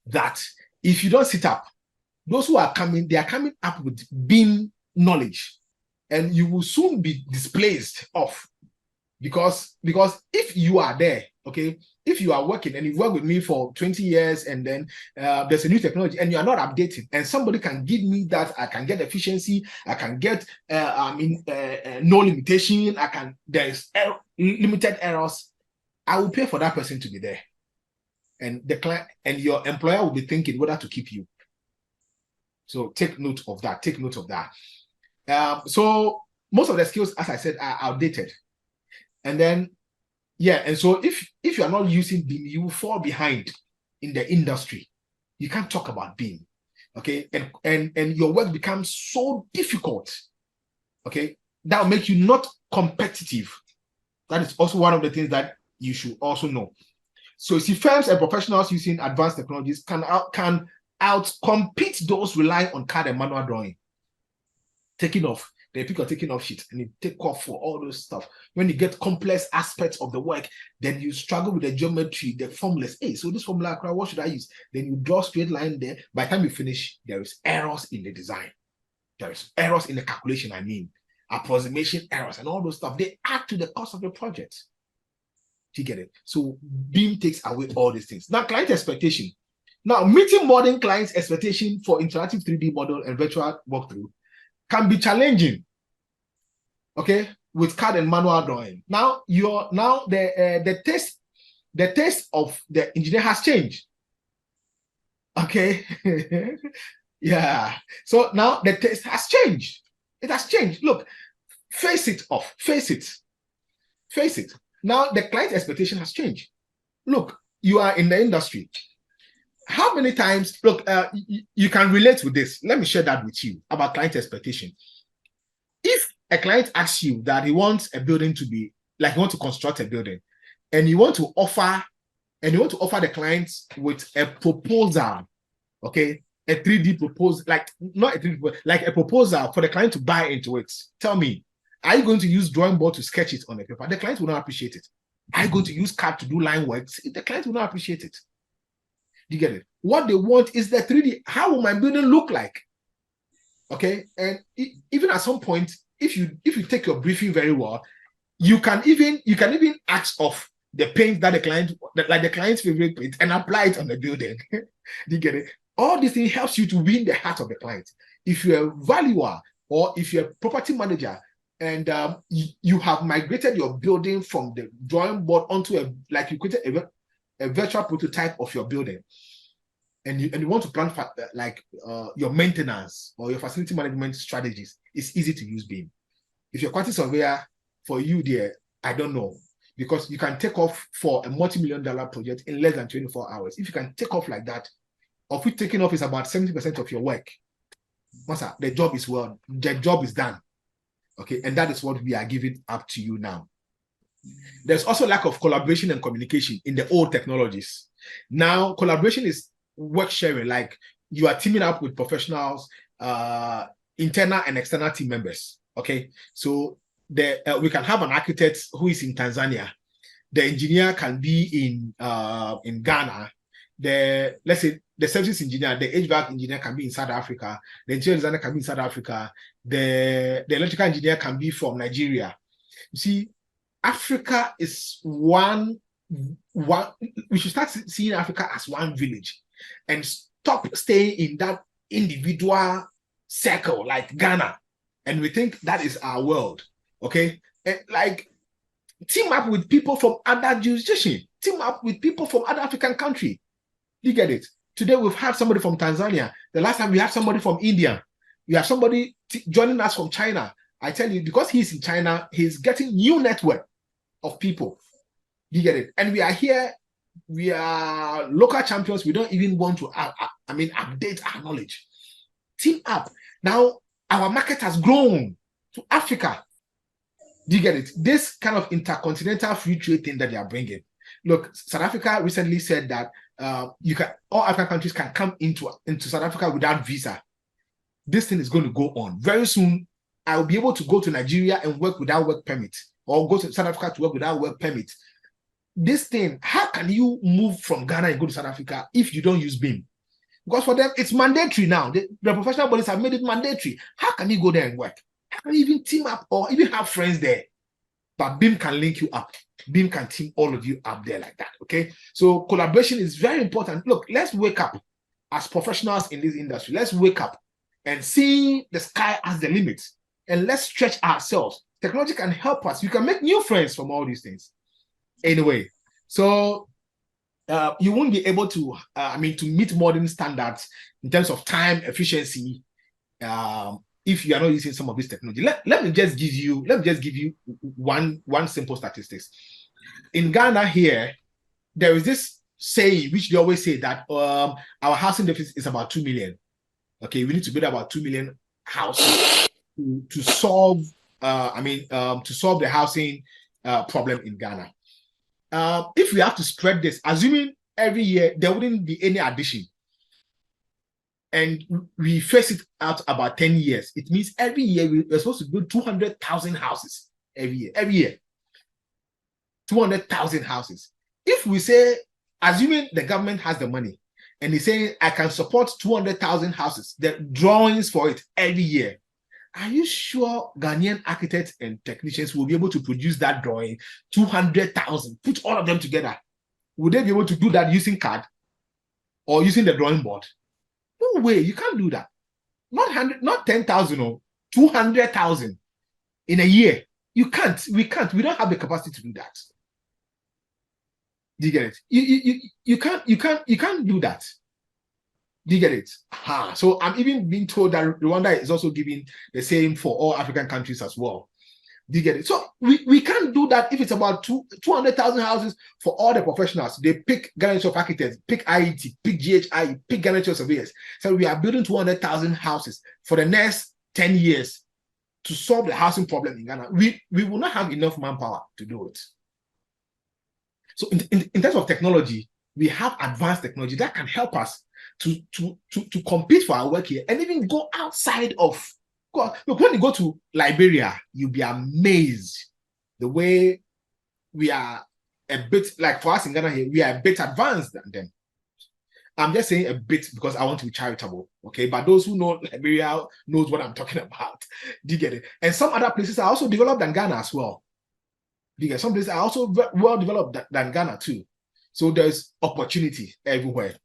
that if you don't sit up, those who are coming, they are coming up with BIM knowledge, and you will soon be displaced off. Because if you are there, okay, if you are working and you work with me for 20 years and then there's a new technology and you are not updated, and somebody can give me that, I can get efficiency, I can get no limitation, there's limited errors, I will pay for that person to be there. And the client and your employer will be thinking whether to keep you. So take note of that. Take note of that. So most of the skills, as I said, are outdated. And then, yeah, and so if you are not using BIM, you will fall behind in the industry. You can't talk about BIM, okay? And your work becomes so difficult, okay? That will make you not competitive. That is also one of the things that you should also know. So you see, firms and professionals using advanced technologies can outcompete those relying on CAD and manual drawing. Taking off. They pick or taking off sheet and you take off for all those stuff. When you get complex aspects of the work, then you struggle with the geometry, the formulas. Hey, so this formula, what should I use? Then you draw straight line there. By the time you finish, there is errors in the design. There is errors in the calculation, approximation errors and all those stuff. They add to the cost of the project. Do you get it? So BIM takes away all these things. Now, client expectation. Now, meeting modern clients' expectation for interactive 3D model and virtual walkthrough can be challenging, okay, with CAD and manual drawing. Now the taste of the engineer has changed, okay. Yeah, so now the taste has changed. It has changed. Look, face it. Now the client expectation has changed. Look, you are in the industry. How many times, look, you can relate with this. Let me share that with you about client expectation. If a client asks you that he wants a building to be, like he wants to construct a building, and you want to offer the client with a proposal, okay, a 3D proposal, like not a 3D, like a proposal for the client to buy into it. Tell me, are you going to use drawing board to sketch it on a paper? The client will not appreciate it. Are you going to use CAD to do line works? The client will not appreciate it. You get it? What they want is the 3D. How will my building look like? Okay, and even at some point, if you take your briefing very well, you can even ask of the paint that the client's favorite paint, and apply it on the building. Do you get it? All this thing helps you to win the heart of the client. If you're a valuer or if you're a property manager and you have migrated your building from the drawing board onto you created a virtual prototype of your building, and you want to plan for your maintenance or your facility management strategies, it's easy to use BIM. If you're a quantity surveyor, for you there, I don't know, because you can take off for a multi-million-dollar project in less than 24 hours. If you can take off like that, of which taking off is about 70% of your work, Master, the job is done. Okay, and that is what we are giving up to you now. There's also lack of collaboration and communication in the old technologies. Now, collaboration is work sharing, like you are teaming up with professionals, internal and external team members. Okay, so we can have an architect who is in Tanzania. The engineer can be in Ghana. Let's say the services engineer, the HVAC engineer can be in South Africa. The interior designer can be in South Africa. The electrical engineer can be from Nigeria. You see, Africa is one we should start seeing Africa as one village and stop staying in that individual circle like Ghana. And we think that is our world. Okay. And like team up with people from other jurisdiction, team up with people from other African country. You get it? Today we've had somebody from Tanzania. The last time we had somebody from India. You have somebody joining us from China. I tell you, because he's in China, he's getting new network of people. You get it? And we are here, we are local champions. We don't even want to, update our knowledge. Team up. Now, our market has grown to Africa. Do you get it? This kind of intercontinental free trade thing that they are bringing. Look, South Africa recently said that all African countries can come into South Africa without visa. This thing is going to go on. Very soon, I will be able to go to Nigeria and work without work permit, or go to South Africa to work without work permit. This thing, how can you move from Ghana and go to South Africa if you don't use BIM? Because for them, it's mandatory now. The professional bodies have made it mandatory. How can you go there and work? How can you even team up or even have friends there? But BIM can link you up. BIM can team all of you up there like that, okay? So collaboration is very important. Look, let's wake up as professionals in this industry. Let's wake up and see the sky as the limit. And let's stretch ourselves. Technology can help us. You can make new friends from all these things. Anyway, so you won't be able to, to meet modern standards in terms of time efficiency if you are not using some of this technology. Let me just give you one simple statistics. In Ghana here, there is this saying which they always say that our housing deficit is about 2 million. Okay, we need to build about 2 million houses to solve the housing problem in Ghana. If we have to spread this, assuming every year there wouldn't be any addition, and we face it out about 10 years, it means every year we're supposed to build 200,000 houses every year. 200,000 houses. If we say, assuming the government has the money, and he's saying, I can support 200,000 houses, the drawings for it every year, are you sure Ghanaian architects and technicians will be able to produce that drawing, 200,000, put all of them together? Would they be able to do that using CAD or using the drawing board? No way, you can't do that. Not 10,000 or 200,000 in a year. You can't. We can't. We don't have the capacity to do that. Do you get it? You can't do that. Do you get it? So I'm even being told that Rwanda is also giving the same for all African countries as well. Do you get it? So we can't do that if it's about 200,000 houses for all the professionals. They pick Ghana Institute of Architects, pick IET, pick GHI, pick Ghana Institute of Surveyors. So we are building 200,000 houses for the next 10 years to solve the housing problem in Ghana. We will not have enough manpower to do it. So in terms of technology, we have advanced technology that can help us to compete for our work here and even go outside of. Look, when you go to Liberia, you'll be amazed the way we are a bit, like for us in Ghana here, we are a bit advanced than them. I'm just saying a bit because I want to be charitable, okay? But those who know Liberia knows what I'm talking about. Do you get it? And some other places are also developed than Ghana as well. Do you get it? Some places are also well developed than Ghana too. So there's opportunity everywhere.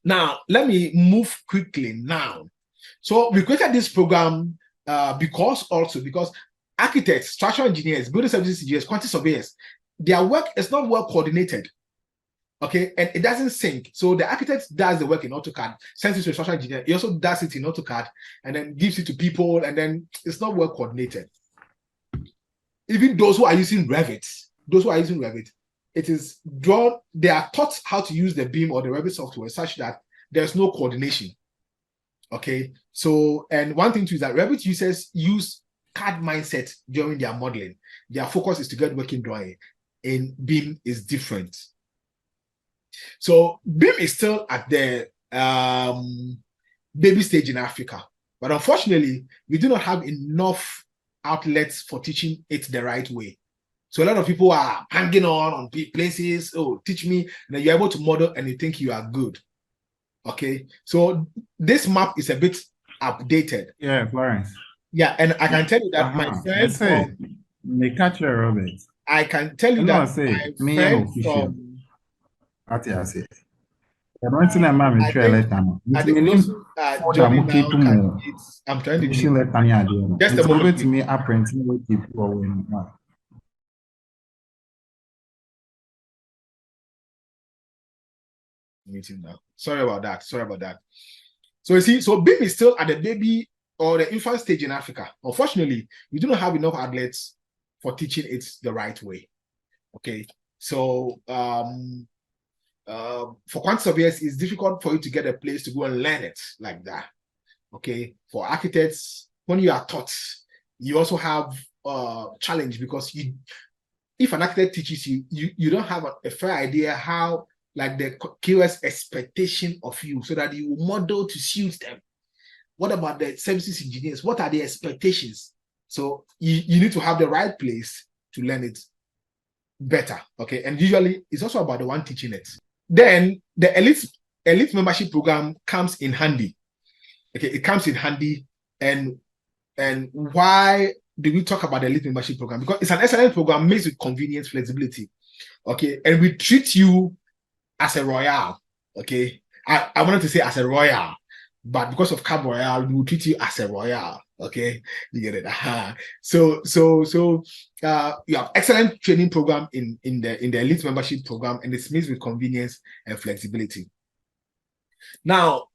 Now, let me move quickly now. So we created this program because architects, structural engineers, building services engineers, quantity surveyors, their work is not well coordinated. Okay, and it doesn't sync. So the architect does the work in AutoCAD, sends it to a structural engineer. He also does it in AutoCAD and then gives it to people, and then it's not well coordinated. Even those who are using Revit, it is drawn. They are taught how to use the BIM or the Revit software such that there's no coordination. Okay, so and one thing too is that Revit users use CAD mindset during their modeling. Their focus is to get working drawing, and BIM is different. So BIM is still at the baby stage in Africa, but unfortunately, we do not have enough outlets for teaching it the right way. So a lot of people are hanging on places. Oh, teach me, and then you're able to model, and you think you are good. Okay, so this map is a bit updated. Yeah, Florence. Yeah, and I can tell you that my friend. They catch your Robert. I can tell you And I that say, my me and friend official. from What I say. The one thing I'm a I trail think letter. I It's think my those name who are for the joining muke now to can more. mute. I'm trying to Mission mute. letter near the Just a It's over moment, to please. me apprentice what people are when. Meeting now. Sorry about that. Sorry about that. So you see, so BIM is still at the baby or the infant stage in Africa. Unfortunately, we do not have enough outlets for teaching it the right way. Okay. So for quantity of years, it's difficult for you to get a place to go and learn it like that. Okay. For architects, when you are taught, you also have challenge because if an architect teaches you, you don't have a fair idea how like the QS expectation of you so that you model to suit them. What about the services engineers? What are the expectations? So you need to have the right place to learn it better. Okay. And usually it's also about the one teaching it. Then the elite membership program comes in handy. Okay, it comes in handy. And why do we talk about the elite membership program? Because it's an excellent program mixed with convenience, flexibility. Okay, and we treat you as a royal. Okay, I wanted to say as a royal, but because of Cab Royal, we will treat you as a royal. Okay, you get it. So you have excellent training program in the elite membership program, and it's mixed with convenience and flexibility. Now,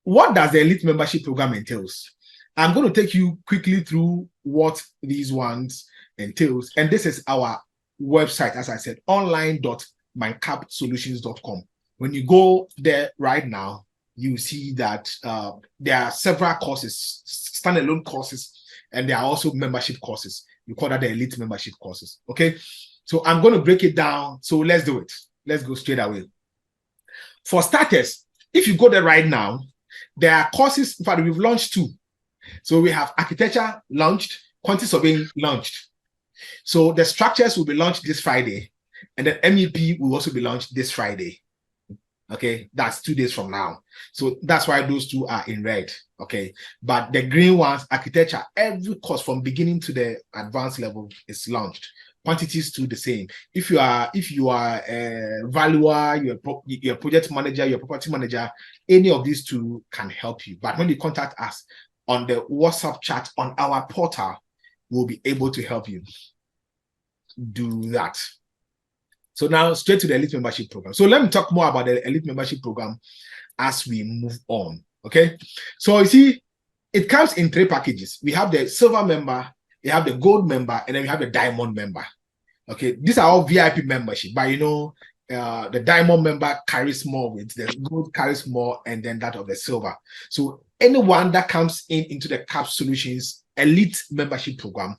what does the elite membership program entails? I'm going to take you quickly through what these ones entails, and this is our website, as I said, online.mycapsolutions.com. When you go there right now, you see that there are several courses, standalone courses, and there are also membership courses. You call that the elite membership courses. Okay, so I'm going to break it down. So let's do it. Let's go straight away. For starters, if you go there right now, there are courses. In fact, we've launched two. So we have architecture launched, quantity surveying launched. So the structures will be launched this Friday, and then MEP will also be launched this Friday. Okay, that's 2 days from now. So that's why those two are in red. Okay, but the green ones, architecture, every course from beginning to the advanced level is launched. Quantities to the same. If you are a valuer, you're a project manager, you're a property manager, any of these two can help you. But when you contact us on the WhatsApp chat on our portal, we'll be able to help you do that. So now straight to the elite membership program. So let me talk more about the elite membership program as we move on. Okay. So you see, it comes in 3 packages. We have the silver member, we have the gold member, and then we have the diamond member. Okay. These are all VIP membership, but the diamond member carries more weight, the gold carries more, and then that of the silver. So anyone that comes into the CAP Solutions elite membership program,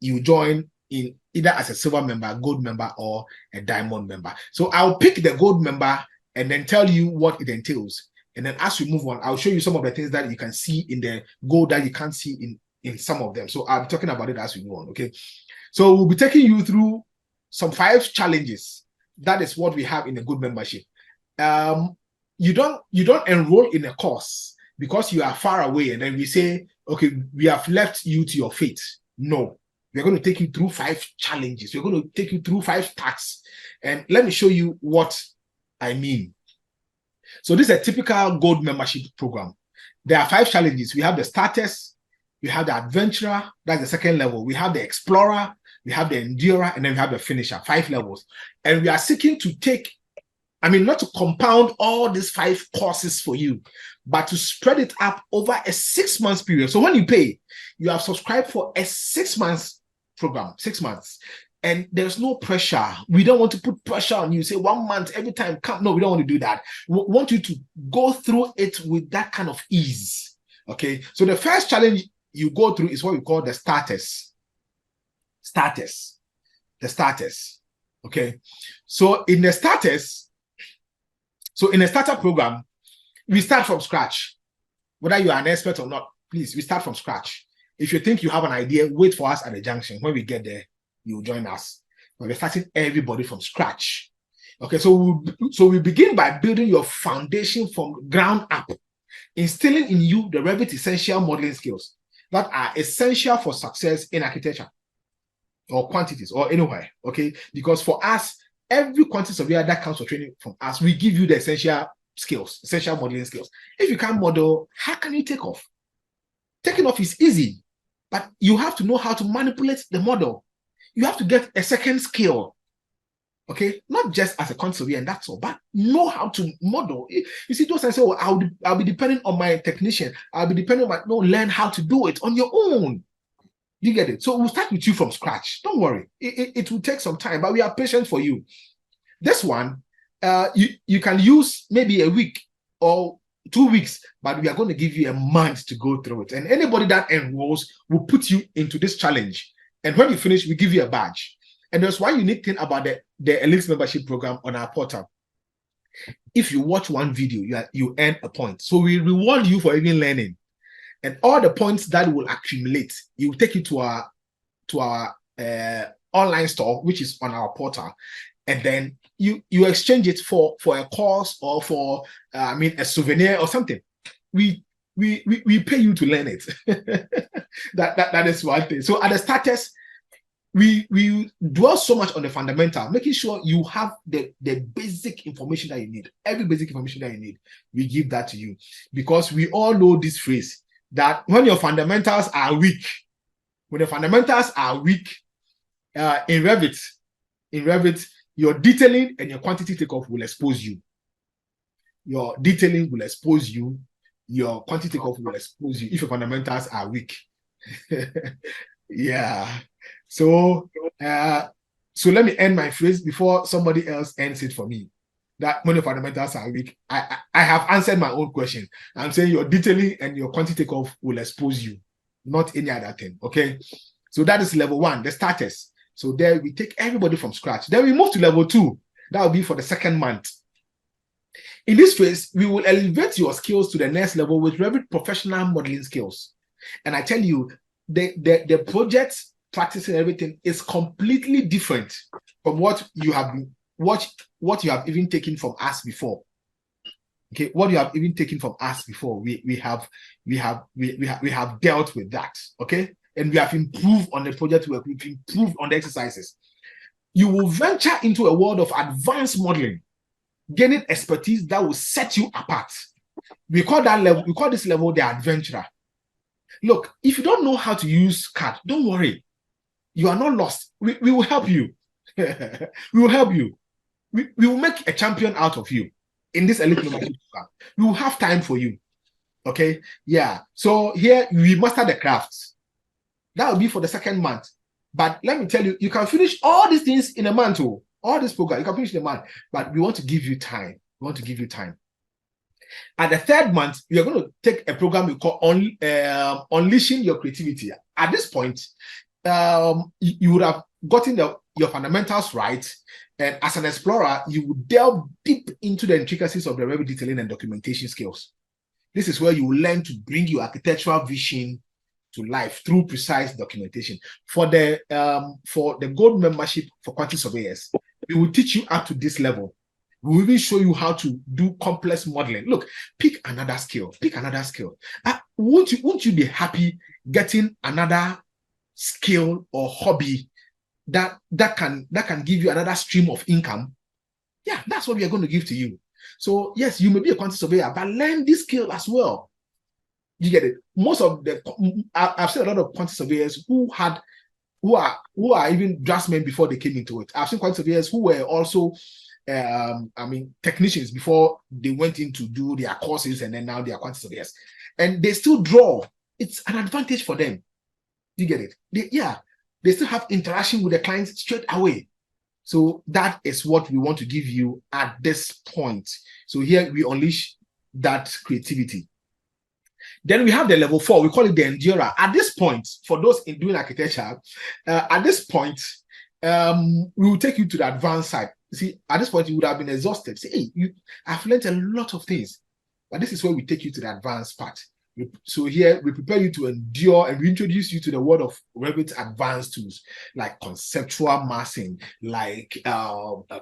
you join in either as a silver member, gold member, or a diamond member. So I'll pick the gold member and then tell you what it entails. And then as we move on, I'll show you some of the things that you can see in the gold that you can't see in some of them. So I'll be talking about it as we go on. Okay. So we'll be taking you through some 5 challenges. That is what we have in a good membership. You don't enroll in a course because you are far away and then we say, okay, we have left you to your fate. No, we're going to take you through 5 challenges. We're going to take you through 5 tasks. And let me show you what I mean. So this is a typical gold membership program. There are 5 challenges. We have the starters, we have the adventurer, that's the second level. We have the explorer, we have the endurer, and then we have the finisher, 5 levels. And we are seeking to not to compound all these 5 courses for you, but to spread it up over a 6-month period. So when you pay, you have subscribed for a 6-month program, 6 months. And there's no pressure. We don't want to put pressure on you. Say 1 month every time. Come. No, we don't want to do that. We want you to go through it with that kind of ease. Okay. So the first challenge you go through is what we call the starters. The starters. Okay. So in the starter program, we start from scratch. Whether you are an expert or not, please, we start from scratch. If you think you have an idea, wait for us at the junction. When we get there, you'll join us. We're starting everybody from scratch. Okay, so we begin by building your foundation from ground up, instilling in you the Revit essential modeling skills that are essential for success in architecture. or quantities or anywhere, okay? Because for us, every quantity surveyor that comes for training from us, we give you the essential skills, essential modeling skills. If you can't model, how can you take off? Taking off is easy, but you have to know how to manipulate the model. You have to get a second skill, okay? Not just as a quantity surveyor and that's all, but know how to model. You see, those I say, oh, I'll be depending on my technician. I'll be depending on my, no, learn how to do it on your own. You get it? So we'll start with you from scratch. Don't worry. It will take some time, but we are patient for you. This one, you can use maybe a week or 2 weeks, but we are going to give you a month to go through it. And anybody that enrolls will put you into this challenge. And when you finish, we give you a badge. And there's one unique thing about the Elite Membership Program on our portal. If you watch one video, you earn a point. So we reward you for even learning. And all the points that will accumulate, you will take it to our online store, which is on our portal, and then you exchange it for a course or for a souvenir or something. We pay you to learn it. that is one thing. So at the starters, we dwell so much on the fundamental, making sure you have the basic information that you need. Every basic information that you need, we give that to you, because we all know this phrase that when your fundamentals are weak, in Revit, your detailing and your quantity takeoff will expose you. Your detailing will expose you. Your quantity takeoff will expose you if your fundamentals are weak. Yeah. So let me end my phrase before somebody else ends it for me. That when your fundamentals are weak, I have answered my own question. I'm saying your detailing and your quantity takeoff will expose you, not any other thing. Okay. So that is level 1, the starters. So there we take everybody from scratch. Then we move to level 2. That will be for the second month. In this phase, we will elevate your skills to the next level with Revit professional modeling skills. And I tell you, the project practicing everything is completely different from what you have even taken from us before. Okay, what you have even taken from us before, we have dealt with that. Okay, and we have improved on the project work. We've improved on the exercises. You will venture into a world of advanced modeling, gaining expertise that will set you apart. We call this level the adventurer. Look, if you don't know how to use CAD, don't worry. You are not lost. We will help you. We will help you. We will make a champion out of you in this elite membership program. We will have time for you. Okay? Yeah. So here we master the crafts. That will be for the second month. But let me tell you, you can finish all these things in a month. All this program, you can finish in a month. But we want to give you time. We want to give you time. At the third month, we are going to take a program we call Unleashing Your Creativity. At this point, you would have gotten your fundamentals right. And as an explorer, you would delve deep into the intricacies of the Revit detailing and documentation skills. This is where you will learn to bring your architectural vision to life through precise documentation. For the gold membership for quantity surveyors, we will teach you up to this level. We will even show you how to do complex modeling. Look, pick another skill. Won't you be happy getting another skill or hobby that can give you another stream of income? Yeah, that's what we are going to give to you. So yes, you may be a quantity surveyor, but learn this skill as well. You get it? Most of I've seen a lot of quantity surveyors who are even draftsmen before they came into it. I've seen quantity surveyors who were also technicians before they went in to do their courses, and then now they are quantity surveyors, and they still draw. It's an advantage for them. You get it? They still have interaction with the clients straight away. So that is what we want to give you at this point. So here we unleash that creativity. Then we have the level 4. We call it the endurer. At this point, for those in doing architecture, at this point, we will take you to the advanced side. See, at this point, you would have been exhausted. Say, hey, I've learned a lot of things, but this is where we take you to the advanced part. So here we prepare you to endure, and we introduce you to the world of Revit advanced tools like conceptual massing, like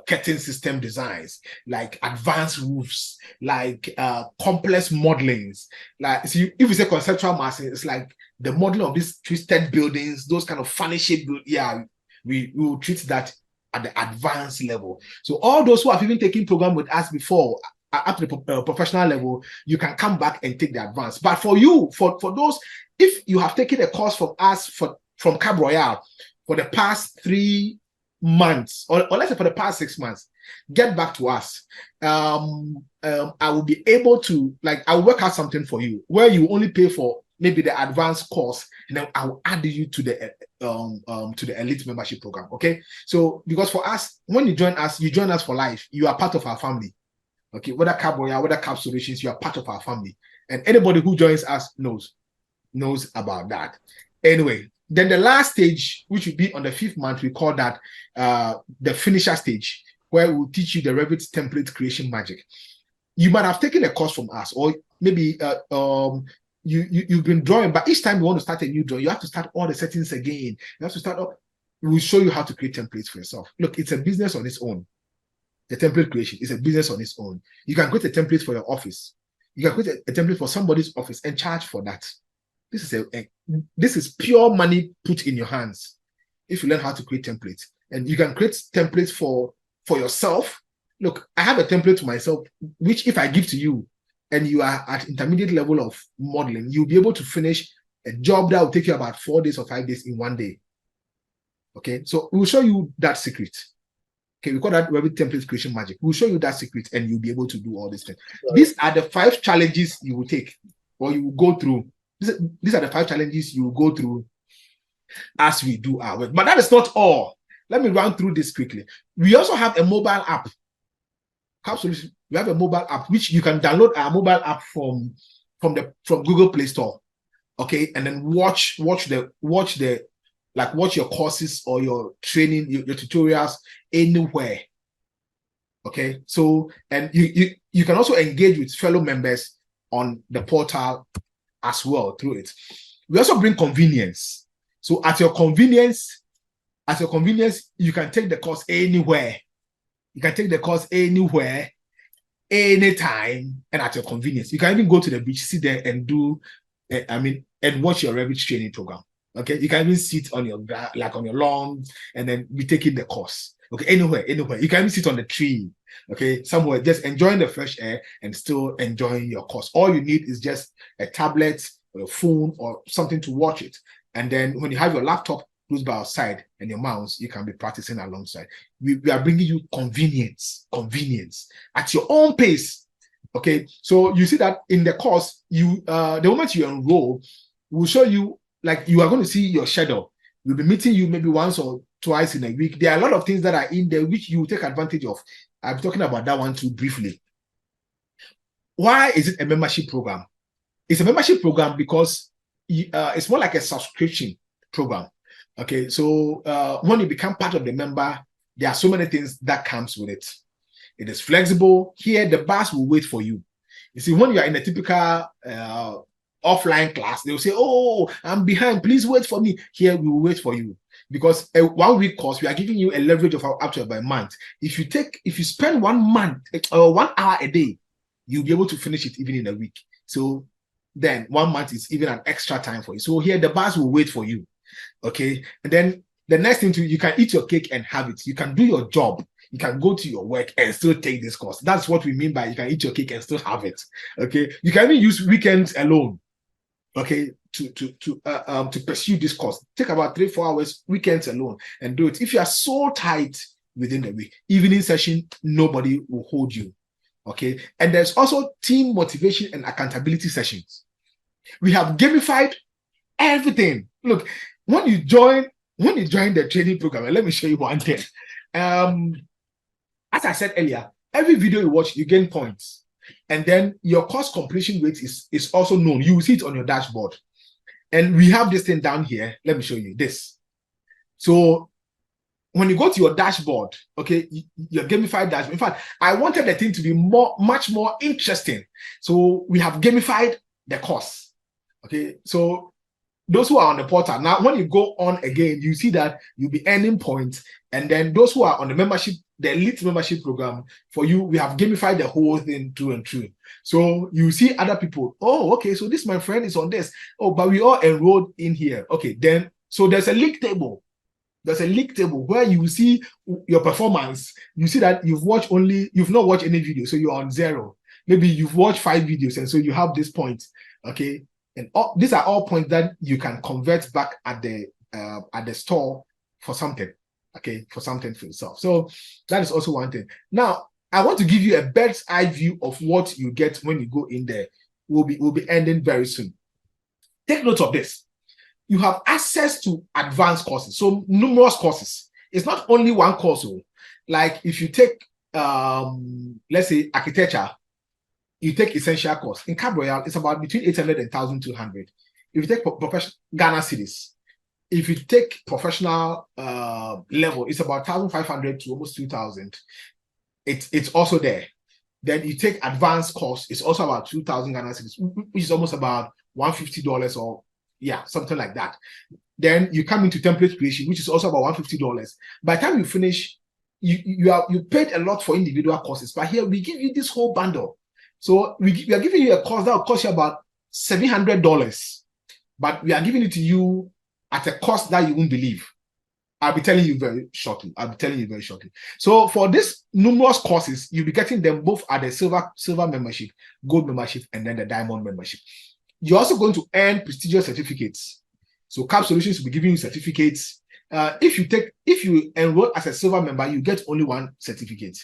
curtain system designs, like advanced roofs, like complex modelings. Like, see, if we say conceptual massing, it's like the modeling of these twisted buildings, those kind of funny shaped. Yeah, we will treat that at the advanced level. So all those who have even taken program with us before, up to the professional level, you can come back and take the advanced. But for you, for those, if you have taken a course from us from Cab Royale for the past 3 months, or let's say for the past 6 months, get back to us. I will be able to, like, I'll work out something for you where you only pay for maybe the advanced course, and then I will add you to the elite membership program. Okay, so because for us, when you join us for life. You are part of our family. Okay, whether Cab Royale, whether Cab Solutions, you are part of our family, and anybody who joins us knows about that. Anyway, then the last stage, which will be on the 5th month, we call that the finisher stage, where we'll teach you the Revit template creation magic. You might have taken a course from us, or maybe you've been drawing, but each time you want to start a new drawing, you have to start all the settings again. You have to start up. We'll show you how to create templates for yourself. Look, it's a business on its own. The template creation is a business on its own. You can create a template for your office. You can create a template for somebody's office and charge for that. This is pure money put in your hands if you learn how to create templates. And you can create templates for yourself. Look, I have a template for myself, which if I give to you and you are at intermediate level of modeling, you'll be able to finish a job that will take you about 4 days or 5 days in 1 day. Okay, so we'll show you that secret. Okay, we call that Revit template creation magic. We'll show you that secret and you'll be able to do all these things. Right. These are the 5 challenges you will take or you will go through. These are the 5 challenges you will go through as we do our work. But that is not all. Let me run through this quickly. We also have a mobile app. We have a mobile app which you can download our mobile app from Google Play Store. Okay, and then watch your courses or your training, your tutorials anywhere. Okay, so and you can also engage with fellow members on the portal as well through it. We also bring convenience. So at your convenience, you can take the course anywhere. You can take the course anywhere, anytime, and at your convenience. You can even go to the beach, sit there and do, and watch your Revit training program. Okay, you can even sit on your lawn and then be taking the course. Okay, anywhere. You can even sit on the tree. Okay, somewhere, just enjoying the fresh air and still enjoying your course. All you need is just a tablet or a phone or something to watch it. And then when you have your laptop close by your side and your mouse, you can be practicing alongside. We are bringing you convenience at your own pace. Okay, so you see that in the course, the moment you enroll, we'll show you, like, you are going to see your schedule. We'll be meeting you maybe once or twice in a week. There are a lot of things that are in there which you take advantage of. I'll be talking about that one too briefly. Why is it a membership program? It's a membership program because it's more like a subscription program. Okay, so when you become part of the member, there are so many things that comes with it. It is flexible. Here, the bus will wait for you. You see, when you are in a typical offline class, they'll say, "Oh, I'm behind. Please wait for me." Here, we will wait for you because a 1 week course, we are giving you a leverage of up to about a month. If you spend 1 month or 1 hour a day, you'll be able to finish it even in a week. So then 1 month is even an extra time for you. So here, the bus will wait for you. Okay, and then the next thing you can eat your cake and have it. You can do your job. You can go to your work and still take this course. That's what we mean by you can eat your cake and still have it. Okay, you can even use weekends alone. Okay, to pursue this course. Take about 3-4 hours weekends alone and do it. If you are so tight within the week, evening session, nobody will hold you. Okay, and there's also team motivation and accountability sessions. We have gamified everything. Look, when you join the training program, and let me show you one thing. As I said earlier, every video you watch, you gain points. And then your course completion rate is also known. You will see it on your dashboard. And we have this thing down here. Let me show you this. So when you go to your dashboard, okay, your gamified dashboard. In fact, I wanted the thing to be much more interesting. So we have gamified the course. Okay, so those who are on the portal, now when you go on again, you see that you'll be earning points. And then those who are on the membership, the elite membership program, for you, we have gamified the whole thing through and through. So you see other people, oh, okay, so this my friend is on this. Oh, but we all enrolled in here. Okay, then, so there's a league table. There's a league table where you will see your performance. You see that you've not watched any video, so you're on 0. Maybe you've watched 5 videos, and so you have this point. Okay, and these are all points that you can convert back at the store for something. Okay, for something for yourself. So that is also one thing. Now, I want to give you a bird's eye view of what you get when you go in there. We'll be ending very soon. Take note of this. You have access to advanced courses, so numerous courses. It's not only one course. Like if you take, let's say architecture, you take essential course. In Cab Royal, it's about between 800 and 1,200. If you take professional Ghana cities, if you take professional level, it's about 1,500 to almost 2,000. It's also there. Then you take advanced course, it's also about 2,000 Ghana cities, which is almost about $150 or something like that. Then you come into template creation, which is also about $150. By the time you finish, you paid a lot for individual courses, but here we give you this whole bundle. So we are giving you a course that will cost you about $700, but we are giving it to you at a cost that you won't believe. I'll be telling you very shortly. So for these numerous courses, you'll be getting them both at the silver membership, gold membership, and then the diamond membership. You're also going to earn prestigious certificates. So CAP Solutions will be giving you certificates. If you enroll as a silver member, you get only one certificate.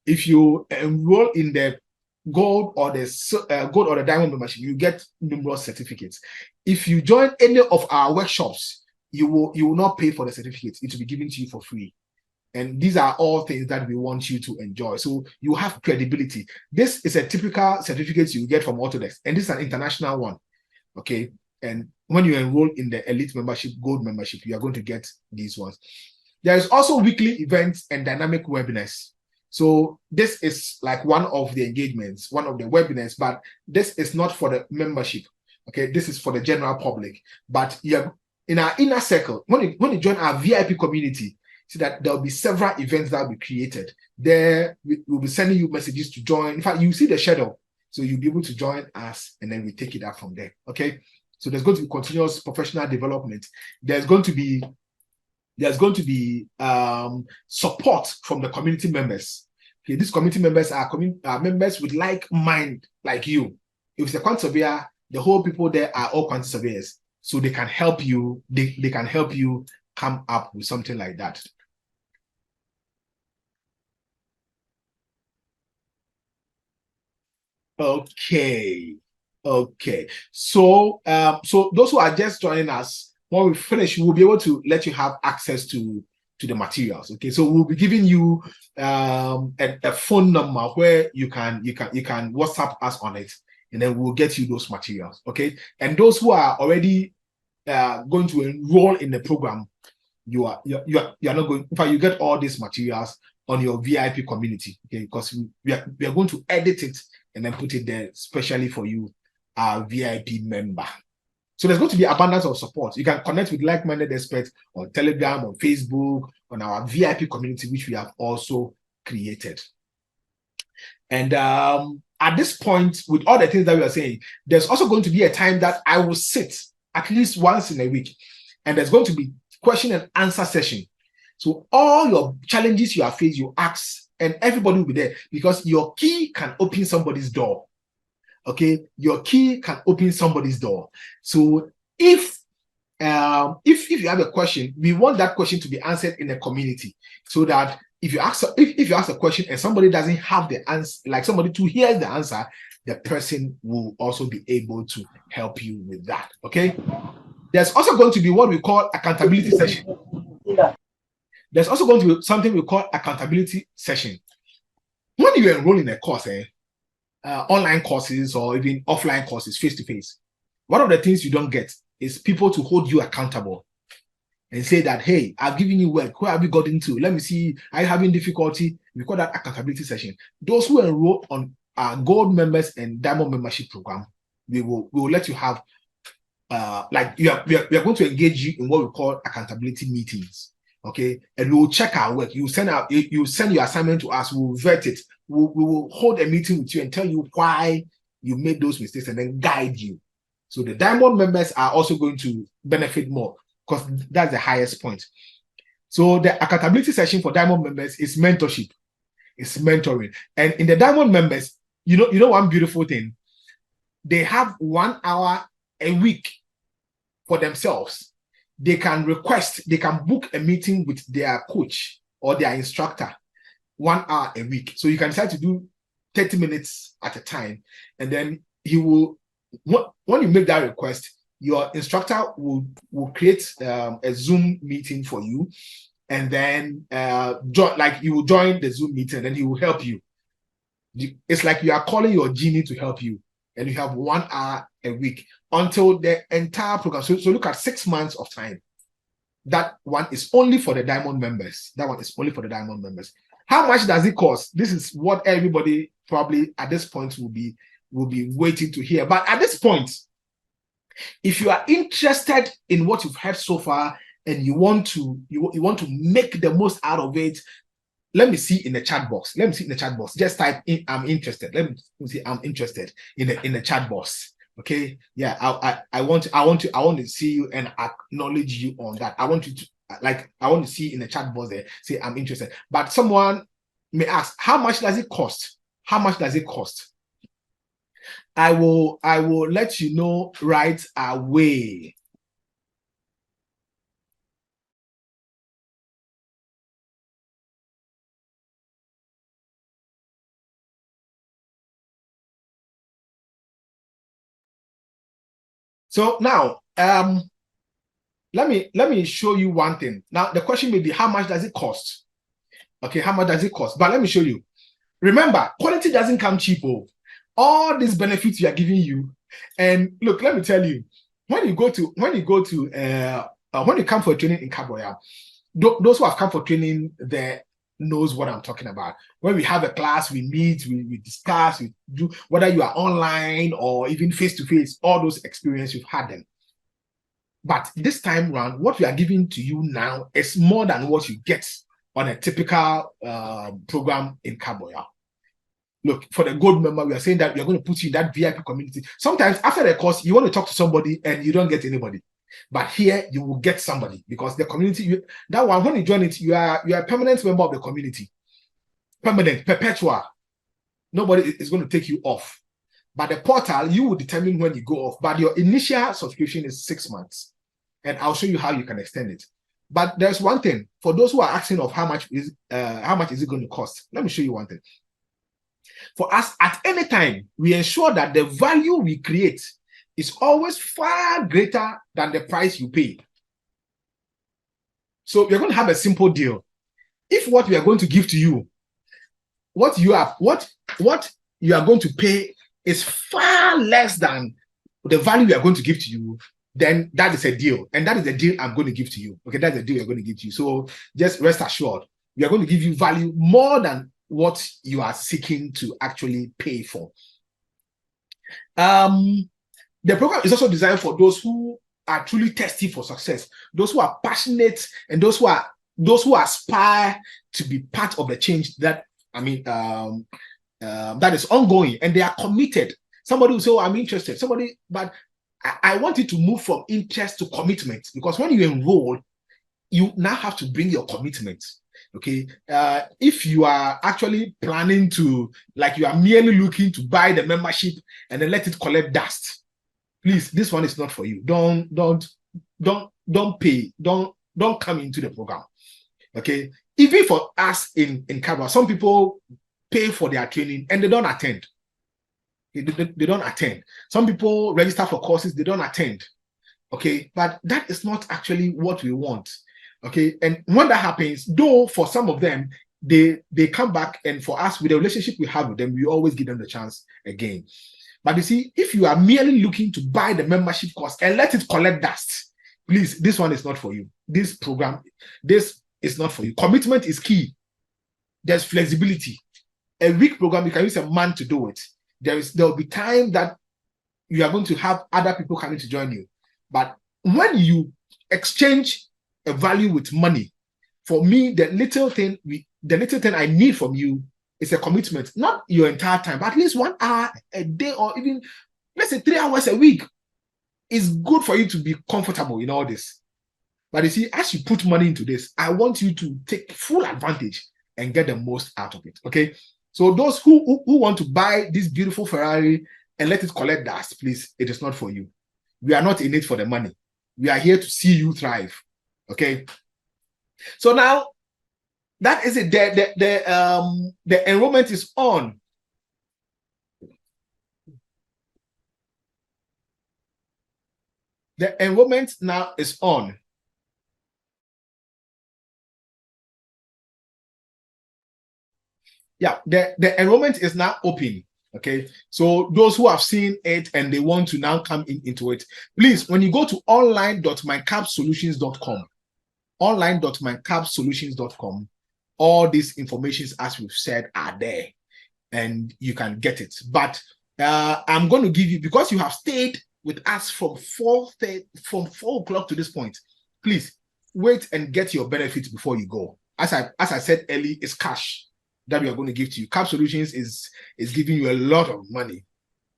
If you enroll in the gold or the diamond membership, you get numerous certificates. If you join any of our workshops, you will not pay for the certificate. It will be given to you for free. And these are all things that we want you to enjoy. So you have credibility. This is a typical certificate you get from Autodesk, and this is an international one. Okay. And when you enroll in the elite membership, gold membership, you are going to get these ones. There is also weekly events and dynamic webinars. So this is like one of the engagements, one of the webinars, but this is not for the membership. Okay. This is for the general public. But you're in our inner circle, when you join our VIP community, see that there'll be several events that will be created. There, we'll be sending you messages to join. In fact, you see the schedule, so you'll be able to join us, and then we take it up from there. Okay. So there's going to be continuous professional development. There's going to be support from the community members. Okay, these community members are members with like mind, like you. If it's a quantity surveyor, the whole people there are all quantity surveyors, so they can help you. They can help you come up with something like that. Okay. So those who are just joining us, when we finish, we'll be able to let you have access to the materials. Okay, so we'll be giving you a phone number where you can WhatsApp us on it, and then we'll get you those materials. Okay, and those who are already going to enroll in the program, you are not going. In fact, you get all these materials on your VIP community. Okay, because we are going to edit it and then put it there specially for you, our VIP member. So there's going to be abundance of support. You can connect with like-minded experts on Telegram, on Facebook, on our VIP community, which we have also created. And at this point, with all the things that we are saying, there's also going to be a time that I will sit at least once in a week, and there's going to be question and answer session. So all your challenges you are faced, you ask, and everybody will be there, because your key can open somebody's door. Okay, your key can open somebody's door. So if you have a question, we want that question to be answered in the community, so that if you ask a question and somebody doesn't have the answer, like somebody to hear the answer, the person will also be able to help you with that. Okay. There's also going to be what we call accountability session. There's also going to be something we call accountability session. When you enroll in a course, online courses or even offline courses, face-to-face, one of the things you don't get is people to hold you accountable and say that, hey, I've given you work, where have you got into? Let me see, are you having difficulty? We call that accountability session. Those who enroll on our gold members and diamond membership program, we will let you have we are going to engage you in what we call accountability meetings. Okay, and we will check our work. You send your assignment to us, we'll vet it. We will hold a meeting with you and tell you why you made those mistakes and then guide you. So the diamond members are also going to benefit more, because that's the highest point. So the accountability session for Diamond members is mentorship, it's mentoring. And in the Diamond members, you know one beautiful thing, they have 1 hour a week for themselves. They can request, they can book a meeting with their coach or their instructor 1 hour a week. So you can decide to do 30 minutes at a time, and then he will, when you make that request, your instructor will create a Zoom meeting for you, and then you will join the Zoom meeting, and then he will help you. It's like you are calling your genie to help you, and you have 1 hour a week until the entire program. So look at 6 months of time. That one is only for the Diamond members. That one is only for the Diamond members. How much does it cost? This is what everybody probably at this point will be waiting to hear. But at this point, if you are interested in what you've heard so far and you want to make the most out of it, let me see in the chat box. Let me see in the chat box. Just type in "I'm interested." Let me see "I'm interested" in the chat box. Okay. Yeah, I want to see you and acknowledge you on that. I want you to, I want to see in the chat box there, say "I'm interested." But someone may ask, how much does it cost? How much does it cost? I will let you know right away. So now, let me show you one thing. Now, the question may be, how much does it cost? Okay, how much does it cost? But let me show you. Remember, quality doesn't come cheap. All these benefits we are giving you, and look, let me tell you, when you come for training in Kaboya, those who have come for training there knows what I'm talking about. When we have a class, we meet, we discuss, we do, whether you are online or even face-to-face, all those experiences, you've had them. But this time around, what we are giving to you now is more than what you get on a typical program in Kaboya. Look, for the gold member, we are saying that we are going to put you in that VIP community. Sometimes after the course, you want to talk to somebody and you don't get anybody. But here you will get somebody, because the community, that one, when you join it, you are a permanent member of the community. Permanent, perpetual. Nobody is going to take you off. But the portal, you will determine when you go off. But your initial subscription is 6 months. And I'll show you how you can extend it. But there's one thing, for those who are asking of how much is it going to cost. Let me show you one thing. For us, at any time, we ensure that the value we create is always far greater than the price you pay. So we're going to have a simple deal. If what we are going to give to you, what you are going to pay is far less than the value we are going to give to you, then that is a deal. And that is the deal I'm going to give to you. Okay, that's the deal we're going to give to you. So just rest assured, we are going to give you value more than what you are seeking to actually pay for. The program is also designed for those who are truly thirsty for success, those who are passionate, and those who aspire to be part of the change that that is ongoing, and they are committed. Somebody will say, "Oh, I'm interested." But I want you to move from interest to commitment, because when you enroll, you now have to bring your commitment. Okay, if you are actually planning to, you are merely looking to buy the membership and then let it collect dust, please, this one is not for you. Don't pay. Don't come into the program. Okay, even for us in Kabwa, some people pay for their training and they don't attend. They don't attend. Some people register for courses, they don't attend. Okay, but that is not actually what we want. Okay, and when that happens, though for some of them, they come back, and for us, with the relationship we have with them, we always give them the chance again. But you see, if you are merely looking to buy the membership course and let it collect dust, please, this one is not for you. This program, this is not for you. Commitment is key. There's flexibility. A week program, you can use a month to do it. There will be time that you are going to have other people coming to join you. But when you exchange a value with money, for me, the little thing I need from you is a commitment, not your entire time, but at least 1 hour a day, or even, let's say, 3 hours a week is good for you to be comfortable in all this. But you see, as you put money into this, I want you to take full advantage and get the most out of it. Okay. So those who want to buy this beautiful Ferrari and let it collect dust, please, it is not for you. We are not in it for the money. We are here to see you thrive. Okay. So now that is it. The enrollment is on. The enrollment now is on. Yeah, the enrollment is now open. Okay, so those who have seen it and they want to now come into it, please, when you go to online.mycapsolutions.com, online.mycapsolutions.com, all these informations, as we've said, are there and you can get it. But I'm going to give you, because you have stayed with us from 4 o'clock to this point, please wait and get your benefit before you go. As I said early, it's cash that we are going to give to you. Cap Solutions is giving you a lot of money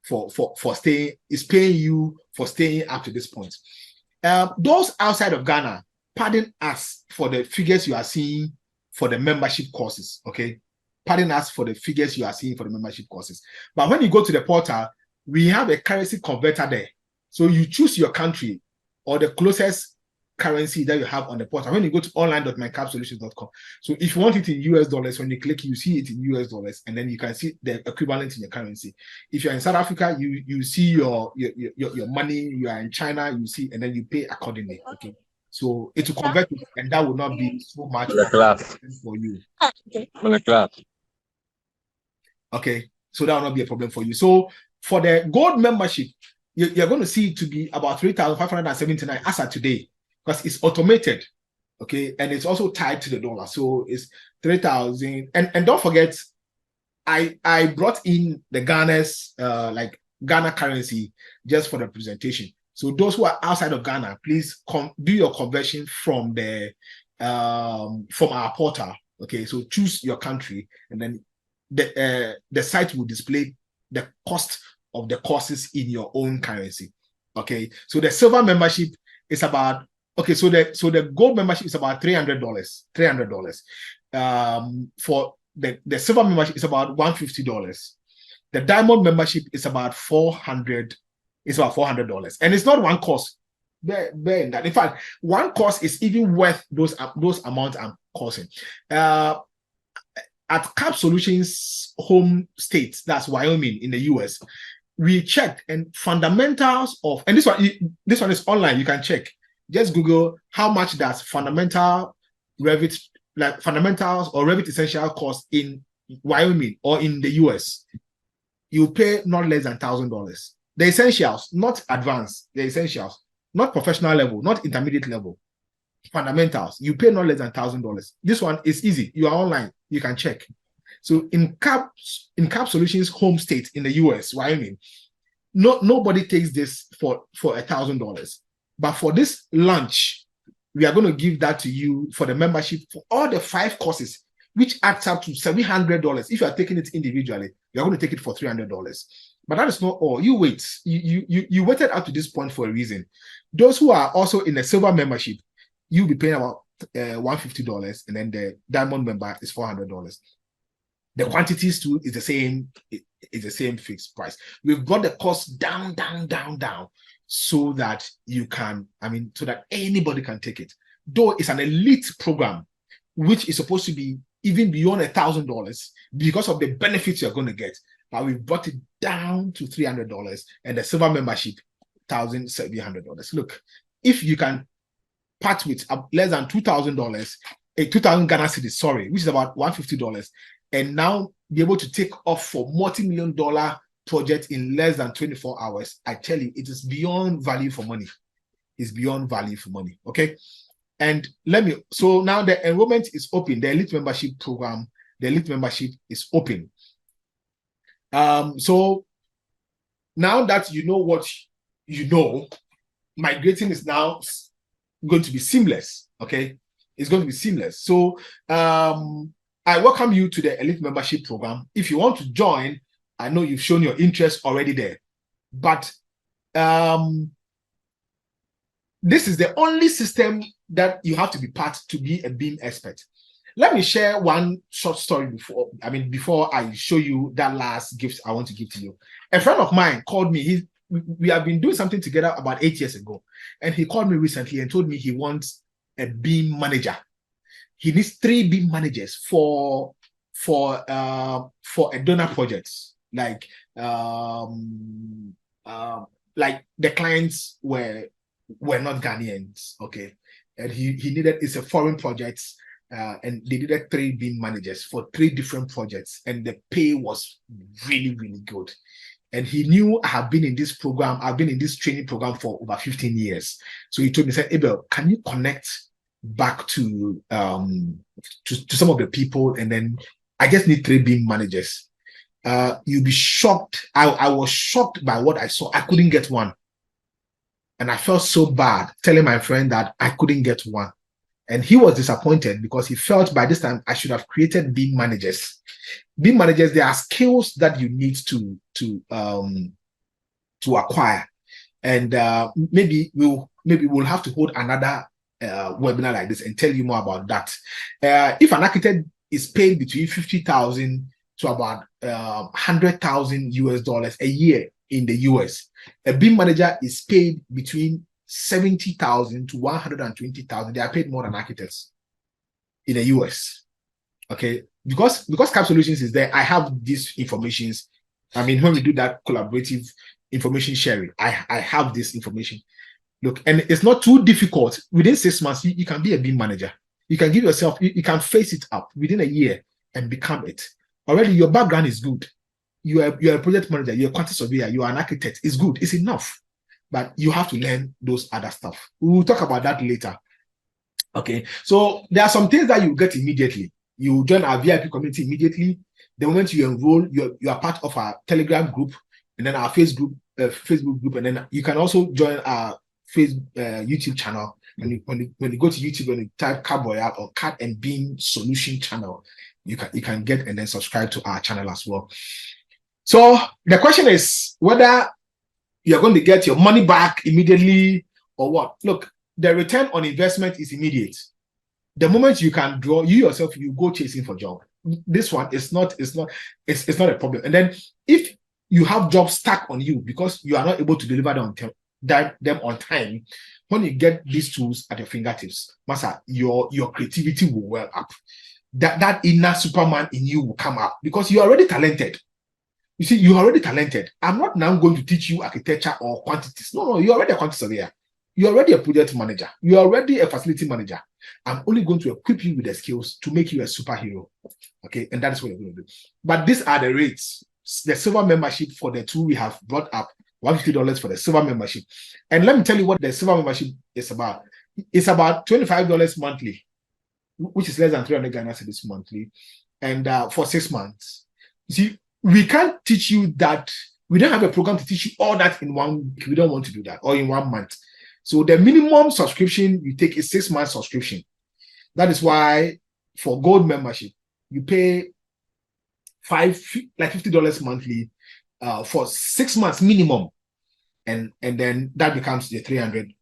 for staying, is paying you for staying up to this point. Those outside of Ghana, pardon us for the figures you are seeing for the membership courses, okay? Pardon us for the figures you are seeing for the membership courses. But when you go to the portal, we have a currency converter there. So you choose your country or the closest currency that you have on the portal. When you go to online.mycapsolutions.com, so if you want it in US dollars, when you click, you see it in US dollars, and then you can see the equivalent in your currency. If you're in South Africa, you see your money. You are in China, you see, and then you pay accordingly. Okay, so it will convert it, and that will not be so much for you. Okay, so that will not be a problem for you. So for the gold membership, you're going to see it to be about 3,579 as of today, because it's automated, okay, and it's also tied to the dollar. So it's 3,000. And don't forget, I brought in the Ghana's like Ghana currency just for the presentation. So those who are outside of Ghana, please do your conversion from the from our portal. Okay, so choose your country, and then the site will display the cost of the courses in your own currency. Okay, so the silver membership is about, okay, so the gold membership is about $300. For the silver membership is about $150. The diamond membership is about $400. It's about $400, and it's not one course. Bear in that. In fact, one course is even worth those amounts I'm costing. At Cap Solutions home state, that's Wyoming in the US, we checked, and fundamentals of, and this one is online, you can check. Just Google how much does fundamental Revit, like fundamentals or Revit essential cost in Wyoming or in the US. You pay not less than $1,000. The essentials, not advanced, the essentials, not professional level, not intermediate level. Fundamentals, you pay not less than $1,000. This one is easy. You are online, you can check. So in Cap Solutions home state in the US, Wyoming, nobody takes this for $1,000. But for this launch, we are going to give that to you for the membership for all the 5 courses, which adds up to $700. If you are taking it individually, you're going to take it for $300. But that is not all. You wait. You waited up to this point for a reason. Those who are also in the silver membership, you'll be paying about $150, and then the diamond member is $400. The quantities too is the same. It's the same fixed price. We've brought the cost down, so that you can, so that anybody can take it. Though it's an elite program, which is supposed to be even beyond $1,000 because of the benefits you're going to get. But we've brought it down to $300, and the silver membership, $1,700. Look, if you can part with less than $2,000, 2,000 Ghana cedis, sorry, which is about $150, and now be able to take off for multi-million-dollar project in less than 24 hours, I tell you, it is beyond value for money. It's beyond value for money, okay? And so now the enrollment is open. The elite membership program, the elite membership is open. So now that you know what you know, migrating is now going to be seamless, okay? It's going to be seamless. So I welcome you to the elite membership program. If you want to join, I know you've shown your interest already there, but this is the only system that you have to be part to be a BIM expert. Let me share one short story before I show you that last gift I want to give to you. A friend of mine called me. We have been doing something together about 8 years ago, and he called me recently and told me he wants a BIM manager. He needs 3 BIM managers for a donor projects. Like the clients were not Ghanaians, okay, and he needed, it's a foreign project, and they needed 3 BIM managers for 3 different projects, and the pay was really, really good. And he knew I have been in this program, I've been in this training program for over 15 years. So he told me, said, Abel, can you connect back to some of the people, and then I just need 3 BIM managers. You'll be shocked. I was shocked by what I saw. I couldn't get one. And I felt so bad telling my friend that I couldn't get one. And he was disappointed because he felt by this time I should have created BIM managers. BIM managers, there are skills that you need to acquire. And maybe we'll have to hold another webinar like this and tell you more about that. If an architect is paid between 50,000 to about 100,000 US dollars a year in the US, a BIM manager is paid between 70,000 to 120,000. They are paid more than architects in the US. Okay, because Cap Solutions is there, I have these informations. I mean, when we do that collaborative information sharing, I have this information. Look, and it's not too difficult. Within 6 months, you can be a BIM manager. You can give yourself, you can face it up within a year and become it. Already, your background is good. You are a project manager, you're a quantity surveyor, you are an architect. It's good, it's enough. But you have to learn those other stuff. We will talk about that later. Okay, so there are some things that you get immediately. You join our VIP community immediately. The moment you enroll, you are part of our Telegram group, and then our Facebook group, and then you can also join our YouTube channel. When you go to YouTube and you type Cat Royale or Cat and BIM Solution channel, you can get and then subscribe to our channel as well. So the question is whether you're going to get your money back immediately or what. Look, the return on investment is immediate. The moment you can draw, you yourself, you go chasing for job. This one is not a problem. And then if you have jobs stuck on you because you are not able to deliver them on time, when you get these tools at your fingertips, Master, your creativity will well up. That inner Superman in you will come out because you're already talented. You see, you're already talented. I'm not now going to teach you architecture or quantities. No, you're already a quantity surveyor. You're already a project manager. You're already a facility manager. I'm only going to equip you with the skills to make you a superhero. Okay, and that is what you're going to do. But these are the rates. The silver membership for the two we have brought up, $150 for the silver membership. And let me tell you what the silver membership is about. It's about $25 monthly, which is less than 300 Ghana cedis monthly, and for 6 months. You see, we can't teach you that. We don't have a program to teach you all that in 1 week. We don't want to do that, or in 1 month. So the minimum subscription you take is 6 months subscription. That is why for gold membership, you pay $50 monthly for 6 months minimum. And then that becomes the $300.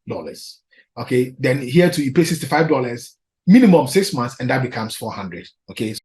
Okay, then here too, you pay $65 minimum 6 months, and that becomes $400. Okay,